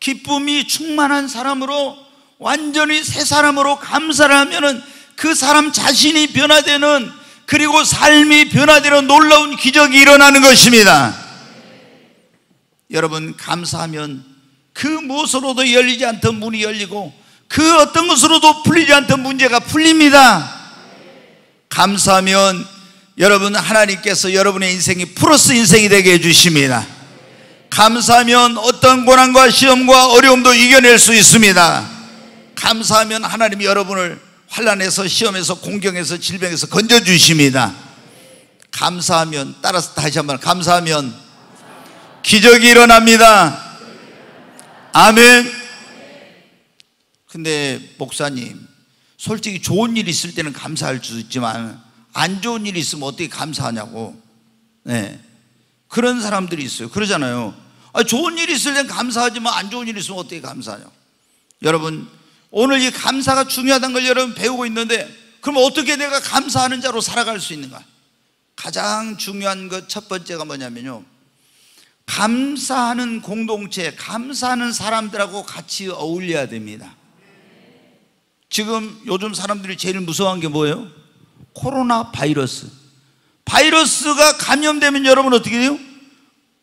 기쁨이 충만한 사람으로 완전히 새 사람으로 감사를 하면은 그 사람 자신이 변화되는, 그리고 삶이 변화되는 놀라운 기적이 일어나는 것입니다. 여러분 감사하면 그 무엇으로도 열리지 않던 문이 열리고 그 어떤 것으로도 풀리지 않던 문제가 풀립니다. 감사하면 여러분 하나님께서 여러분의 인생이 플러스 인생이 되게 해주십니다. 감사하면 어떤 고난과 시험과 어려움도 이겨낼 수 있습니다. 감사하면 하나님이 여러분을 환난에서 시험에서 공경에서 질병에서 건져주십니다. 감사하면, 따라서 다시 한번 감사하면 기적이 일어납니다. 아멘. 근데 목사님 솔직히 좋은 일 있을 때는 감사할 수 있지만 안 좋은 일이 있으면 어떻게 감사하냐고. 네. 그런 사람들이 있어요. 그러잖아요. 좋은 일이 있을 땐 감사하지만 안 좋은 일이 있으면 어떻게 감사하냐고. 여러분 오늘 이 감사가 중요하다는 걸 여러분 배우고 있는데 그럼 어떻게 내가 감사하는 자로 살아갈 수 있는가? 가장 중요한 것 첫 번째가 뭐냐면요, 감사하는 공동체, 감사하는 사람들하고 같이 어울려야 됩니다. 지금 요즘 사람들이 제일 무서워한 게 뭐예요? 코로나 바이러스. 바이러스가 감염되면 여러분 어떻게 돼요?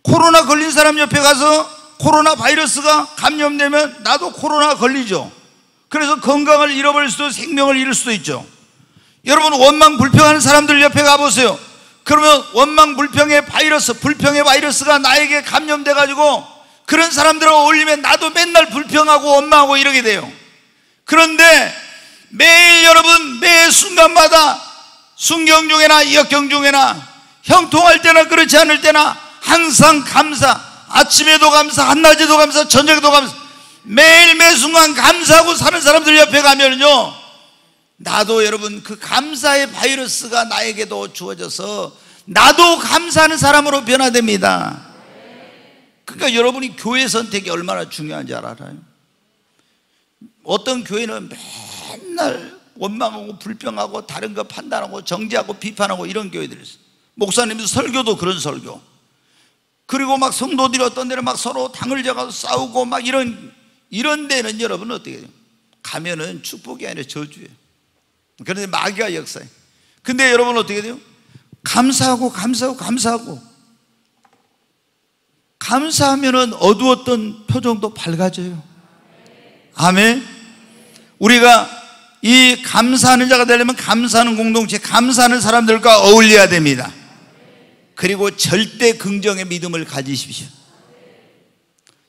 코로나 걸린 사람 옆에 가서 코로나 바이러스가 감염되면 나도 코로나 걸리죠. 그래서 건강을 잃어버릴 수도, 생명을 잃을 수도 있죠. 여러분 원망 불평하는 사람들 옆에 가보세요. 그러면 원망 불평의 바이러스, 불평의 바이러스가 나에게 감염돼 가지고 그런 사람들하고 어울리면 나도 맨날 불평하고 원망하고 이러게 돼요. 그런데 매일 여러분 매 순간마다 순경 중에나 역경 중에나 형통할 때나 그렇지 않을 때나 항상 감사, 아침에도 감사, 한낮에도 감사, 저녁에도 감사, 매일 매 순간 감사하고 사는 사람들 옆에 가면요 나도 여러분 그 감사의 바이러스가 나에게도 주어져서 나도 감사하는 사람으로 변화됩니다. 그러니까 여러분이 교회 선택이 얼마나 중요한지 알아요? 어떤 교회는 맨날 원망하고 불평하고 다른 거 판단하고 정죄하고 비판하고 이런 교회들이 있어요. 목사님 설교도 그런 설교. 그리고 막 성도들이 어떤 데는 막 서로 당을 잡아서 싸우고 막 이런 데는 여러분 어떻게 해요? 가면은 축복이 아니라 저주예요. 그런데 마귀가 역사해요. 근데 여러분 어떻게 돼요? 감사하고 감사하고 감사하고, 감사하면은 어두웠던 표정도 밝아져요. 아멘. 우리가 이 감사하는 자가 되려면 감사하는 공동체, 감사하는 사람들과 어울려야 됩니다. 그리고 절대 긍정의 믿음을 가지십시오.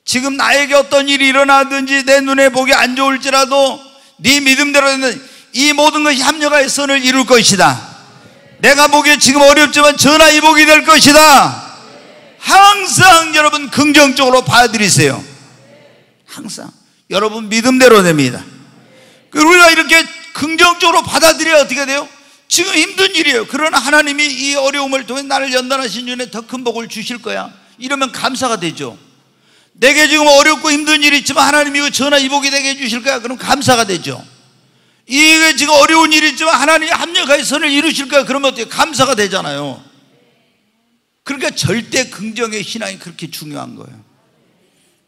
지금 나에게 어떤 일이 일어나든지 내 눈에 보기 안 좋을지라도 네 믿음대로는 이 모든 것이 합력하여 선을 이룰 것이다. 내가 보기에 지금 어렵지만 전화위복이 될 것이다. 항상 여러분 긍정적으로 받아들이세요. 항상 여러분 믿음대로 됩니다. 우리가 이렇게 긍정적으로 받아들여야 어떻게 돼요? 지금 힘든 일이에요. 그러나 하나님이 이 어려움을 통해 나를 연단하신 중에 더 큰 복을 주실 거야. 이러면 감사가 되죠. 내게 지금 어렵고 힘든 일이 있지만 하나님이 이거 전화위복이 되게 해주실 거야. 그럼 감사가 되죠. 이게 지금 어려운 일이 있지만 하나님이 합력하여 선을 이루실 거야. 그러면 어떻게 감사가 되잖아요. 그러니까 절대 긍정의 신앙이 그렇게 중요한 거예요.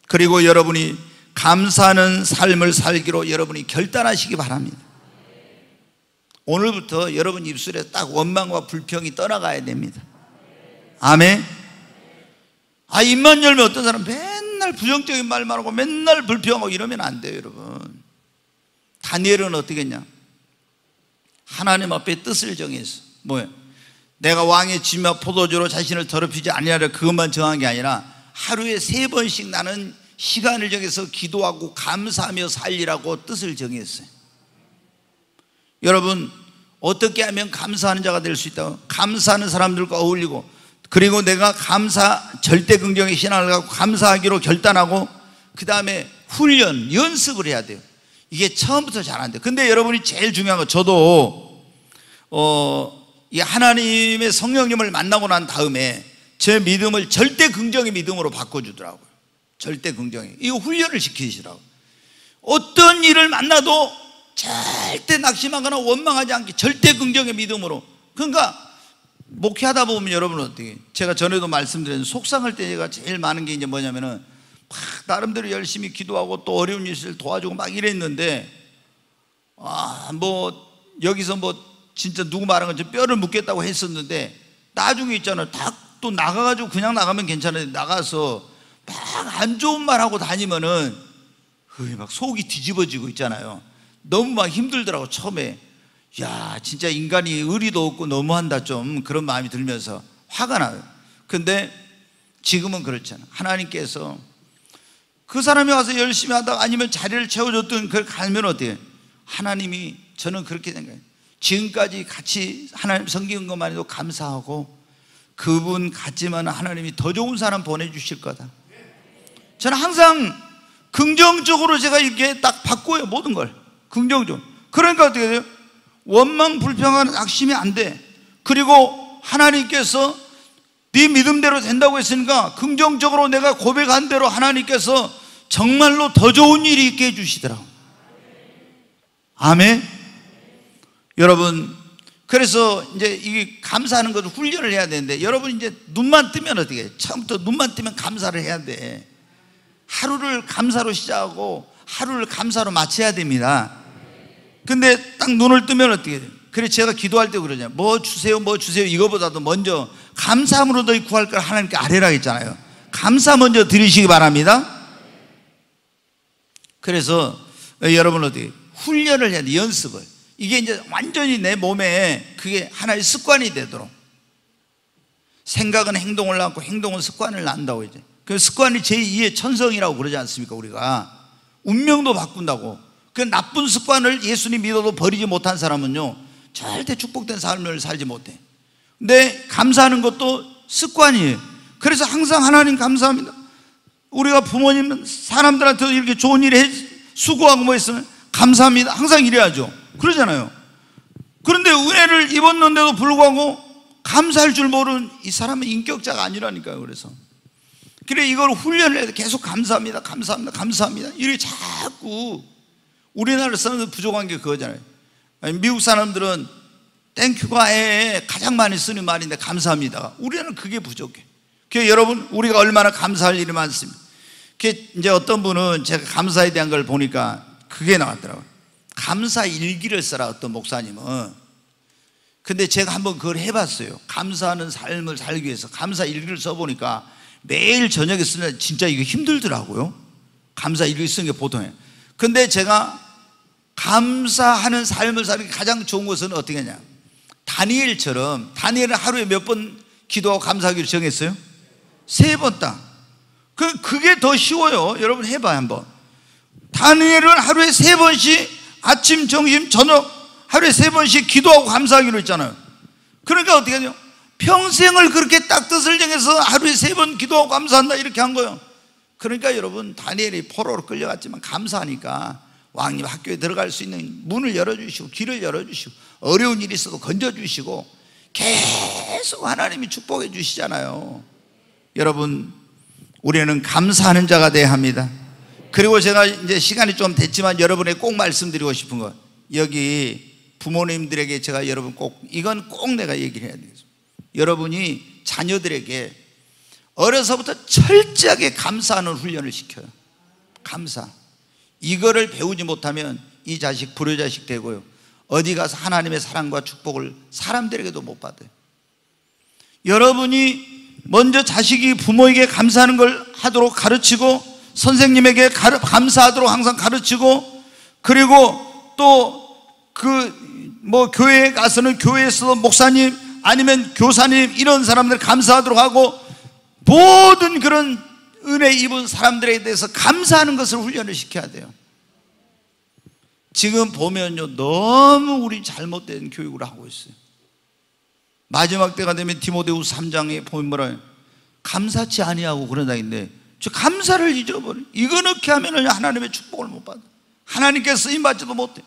그리고 여러분이 감사하는 삶을 살기로 여러분이 결단하시기 바랍니다. 오늘부터 여러분 입술에 딱 원망과 불평이 떠나가야 됩니다. 아멘. 입만 열면 어떤 사람 맨날 부정적인 말만 하고 맨날 불평하고 이러면 안 돼요, 여러분. 다니엘은 어떻게 했냐? 하나님 앞에 뜻을 정했어. 뭐예요? 내가 왕의 짐과 포도주로 자신을 더럽히지 아니하려 그것만 정한 게 아니라 하루에 3번씩 나는 시간을 정해서 기도하고 감사하며 살리라고 뜻을 정했어요. 여러분, 어떻게 하면 감사하는 자가 될 수 있다고? 감사하는 사람들과 어울리고, 그리고 내가 절대 긍정의 신앙을 갖고 감사하기로 결단하고, 그 다음에 훈련, 연습을 해야 돼요. 이게 처음부터 잘 안 돼요. 근데 여러분이 제일 중요한 거, 저도 이 하나님의 성령님을 만나고 난 다음에 제 믿음을 절대 긍정의 믿음으로 바꿔주더라고요. 절대 긍정의. 이거 훈련을 시키시더라고요. 어떤 일을 만나도 절대 낙심하거나 원망하지 않게 절대 긍정의 믿음으로. 그러니까 목회하다 보면 여러분은 어떻게, 제가 전에도 말씀드린 속상할 때가 제일 많은 게 이제 뭐냐면은 막 나름대로 열심히 기도하고 또 어려운 일을 도와주고 막 이랬는데 여기서 진짜 누구 말한 것처럼 뼈를 묻겠다고 했었는데 나중에 있잖아요. 딱 또 나가가지고 그냥 나가면 괜찮은데 나가서 막 안 좋은 말 하고 다니면은 막 속이 뒤집어지고 있잖아요. 너무 막 힘들더라고. 처음에 야 진짜 인간이 의리도 없고 너무한다, 좀 그런 마음이 들면서 화가 나요. 근데 지금은 그렇잖아요. 하나님께서 그 사람이 와서 열심히 하다가 아니면 자리를 채워줬던 그걸 가면 어때요? 하나님이, 저는 그렇게 생각해요. 지금까지 같이 하나님 섬기는 것만 해도 감사하고 그분 같지만 하나님이 더 좋은 사람 보내주실 거다. 저는 항상 긍정적으로 제가 이렇게 딱 바꿔요. 모든 걸 긍정적으로. 그러니까 어떻게 돼요? 원망 불평하는 낙심이 안 돼. 그리고 하나님께서 네 믿음대로 된다고 했으니까 긍정적으로 내가 고백한 대로 하나님께서 정말로 더 좋은 일이 있게 해주시더라고요. 아멘. 여러분, 그래서 이제 이 감사하는 것도 훈련을 해야 되는데, 여러분 이제 눈만 뜨면 어떻게 해? 처음부터 눈만 뜨면 감사를 해야 돼. 하루를 감사로 시작하고 하루를 감사로 마쳐야 됩니다. 근데 딱 눈을 뜨면 어떻게 돼요? 그래 제가 기도할 때 그러잖아요. 뭐 주세요 뭐 주세요 이거보다도 먼저 감사함으로 너희 구할 걸 하나님께 아뢰라 했잖아요. 감사 먼저 드리시기 바랍니다. 그래서 여러분 어떻게 훈련을 해야 돼. 연습을. 이게 이제 완전히 내 몸에 그게 하나의 습관이 되도록. 생각은 행동을 낳고 행동은 습관을 낳는다고 이제. 그 습관이 제2의 천성이라고 그러지 않습니까? 우리가 운명도 바꾼다고. 그 나쁜 습관을 예수님 믿어도 버리지 못한 사람은요 절대 축복된 삶을 살지 못해. 근데 감사하는 것도 습관이에요. 그래서 항상 하나님 감사합니다. 우리가 부모님 사람들한테도 이렇게 좋은 일 수고하고 뭐 있으면 감사합니다 항상 이래야죠. 그러잖아요. 그런데 은혜를 입었는데도 불구하고 감사할 줄 모르는 이 사람은 인격자가 아니라니까요. 그래 이걸 훈련을 해서 계속 감사합니다 감사합니다 감사합니다 이렇게 자꾸. 우리나라 사람들 부족한 게 그거잖아요. 미국 사람들은 땡큐가 가장 많이 쓰는 말인데 감사합니다. 우리는 그게 부족해. 그래서 여러분 우리가 얼마나 감사할 일이 많습니다. 이제 어떤 분은 제가 감사에 대한 걸 보니까 그게 나왔더라고요. 감사 일기를 써라. 어떤 목사님은 근데 제가 한번 그걸 해봤어요. 감사하는 삶을 살기 위해서 감사 일기를 써보니까 매일 저녁에 쓰는 진짜 이거 힘들더라고요. 감사 일기 쓰는 게 보통이에요. 근데 제가 감사하는 삶을 사는 게 가장 좋은 것은 어떻게 하냐, 다니엘처럼, 다니엘은 하루에 몇 번 기도하고 감사하기로 정했어요? 3번 딱. 그게 더 쉬워요. 여러분 해봐요 한번. 다니엘은 하루에 3번씩 아침, 점심, 저녁 하루에 3번씩 기도하고 감사하기로 했잖아요. 그러니까 어떻게 하냐, 평생을 그렇게 딱 뜻을 정해서 하루에 3번 기도하고 감사한다 이렇게 한 거예요. 그러니까 여러분, 다니엘이 포로로 끌려갔지만 감사하니까 왕님 학교에 들어갈 수 있는 문을 열어주시고 길을 열어주시고 어려운 일이 있어도 건져주시고 계속 하나님이 축복해 주시잖아요. 여러분, 우리는 감사하는 자가 돼야 합니다. 그리고 제가 이제 시간이 좀 됐지만 여러분에게 꼭 말씀드리고 싶은 것, 여기 부모님들에게 제가 여러분 꼭, 이건 꼭 내가 얘기를 해야 되겠습니다. 여러분이 자녀들에게 어려서부터 철저하게 감사하는 훈련을 시켜요. 감사. 이거를 배우지 못하면 이 자식 불효자식 되고요, 어디 가서 하나님의 사랑과 축복을 사람들에게도 못 받아요. 여러분이 먼저 자식이 부모에게 감사하는 걸 하도록 가르치고, 선생님에게 감사하도록 항상 가르치고, 그리고 또 교회에 가서는 교회에서 목사님 아니면 교사님 이런 사람들 감사하도록 하고, 모든 그런 은혜 입은 사람들에 대해서 감사하는 것을 훈련을 시켜야 돼요. 지금 보면요, 너무 우리 잘못된 교육을 하고 있어요. 마지막 때가 되면 디모데후서 3장에 보면 뭐라요? 감사치 아니하고 그런다는데 저 감사를 잊어버려. 이거 넣게 하면 하나님의 축복을 못 받아. 하나님께 쓰임받지도 못해.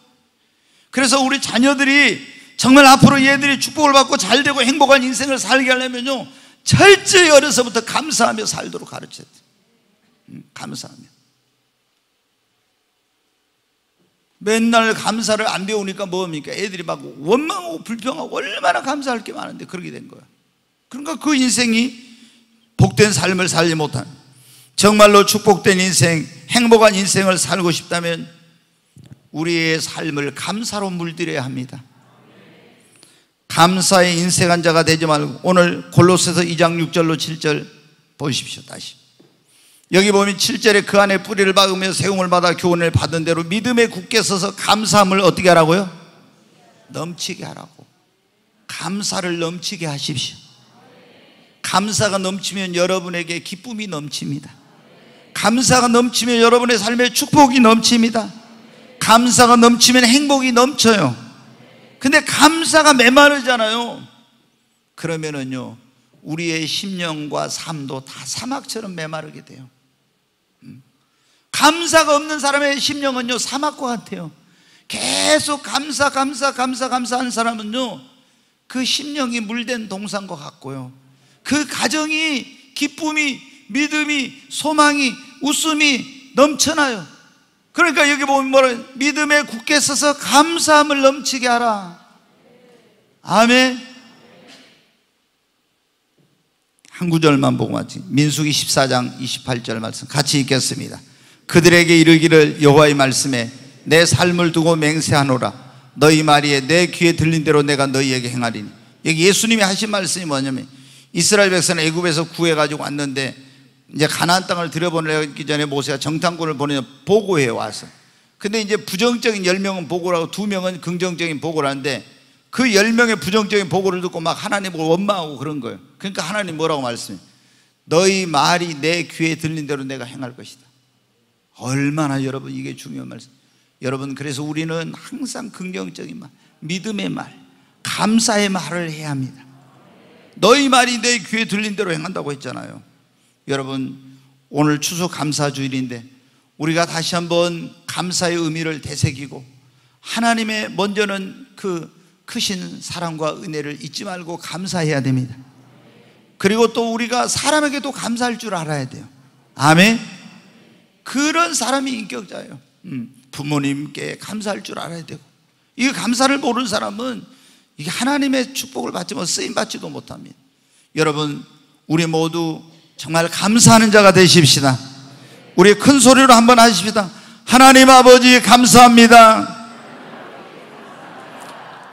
그래서 우리 자녀들이 정말 앞으로 얘들이 축복을 받고 잘되고 행복한 인생을 살게 하려면요, 철저히 어려서부터 감사하며 살도록 가르쳐야 돼. 감사하며. 맨날 감사를 안 배우니까 뭡니까? 애들이 막 원망하고 불평하고 얼마나 감사할 게 많은데 그렇게 된 거야. 그러니까 그 인생이 복된 삶을 살지 못한, 정말로 축복된 인생, 행복한 인생을 살고 싶다면 우리의 삶을 감사로 물들여야 합니다. 감사의 인생한 자가 되지 말고, 오늘 골로새서 2장 6절로 7절 보십시오. 다시 여기 보면 7절에 그 안에 뿌리를 박으며 세움을 받아 교훈을 받은 대로 믿음에 굳게 서서 감사함을 어떻게 하라고요? 넘치게 하라고. 감사를 넘치게 하십시오. 감사가 넘치면 여러분에게 기쁨이 넘칩니다. 감사가 넘치면 여러분의 삶에 축복이 넘칩니다. 감사가 넘치면 행복이 넘쳐요. 근데 감사가 메마르잖아요. 그러면은요, 우리의 심령과 삶도 다 사막처럼 메마르게 돼요. 감사가 없는 사람의 심령은요, 사막과 같아요. 계속 감사하는 사람은요, 그 심령이 물된 동산과 같고요, 그 가정이 기쁨이, 믿음이, 소망이, 웃음이 넘쳐나요. 그러니까 여기 보면 뭐라, 믿음에 굳게 서서 감사함을 넘치게 하라. 아멘. 한 구절만 보고 마치 민수기 14장 28절 말씀 같이 읽겠습니다. 그들에게 이르기를 여호와의 말씀에 내 삶을 두고 맹세하노라. 너희 말이에 내 귀에 들린 대로 내가 너희에게 행하리니. 여기 예수님이 하신 말씀이 뭐냐면, 이스라엘 백성은 애굽에서 구해가지고 왔는데 이제 가나안 땅을 들여보내기 전에 모세가 정탐꾼을 보내서 보고해 와서, 근데 이제 부정적인 10명은 보고를 하고 2명은 긍정적인 보고를 하는데, 그 10명의 부정적인 보고를 듣고 막 하나님을 원망하고 그런 거예요. 그러니까 하나님 뭐라고 말씀해? 너희 말이 내 귀에 들린 대로 내가 행할 것이다. 얼마나 여러분 이게 중요한 말씀. 여러분, 그래서 우리는 항상 긍정적인 말, 믿음의 말, 감사의 말을 해야 합니다. 너희 말이 내 귀에 들린 대로 행한다고 했잖아요. 여러분, 오늘 추수감사주일인데 우리가 다시 한번 감사의 의미를 되새기고, 하나님의 먼저는 그 크신 사랑과 은혜를 잊지 말고 감사해야 됩니다. 그리고 또 우리가 사람에게도 감사할 줄 알아야 돼요. 아멘. 그런 사람이 인격자예요. 부모님께 감사할 줄 알아야 되고, 이 감사를 모르는 사람은 이게 하나님의 축복을 받지 못, 쓰임 받지도 못합니다. 여러분, 우리 모두 정말 감사하는 자가 되십시다. 우리 큰 소리로 한번 하십시다. 하나님 아버지 감사합니다.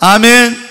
아멘.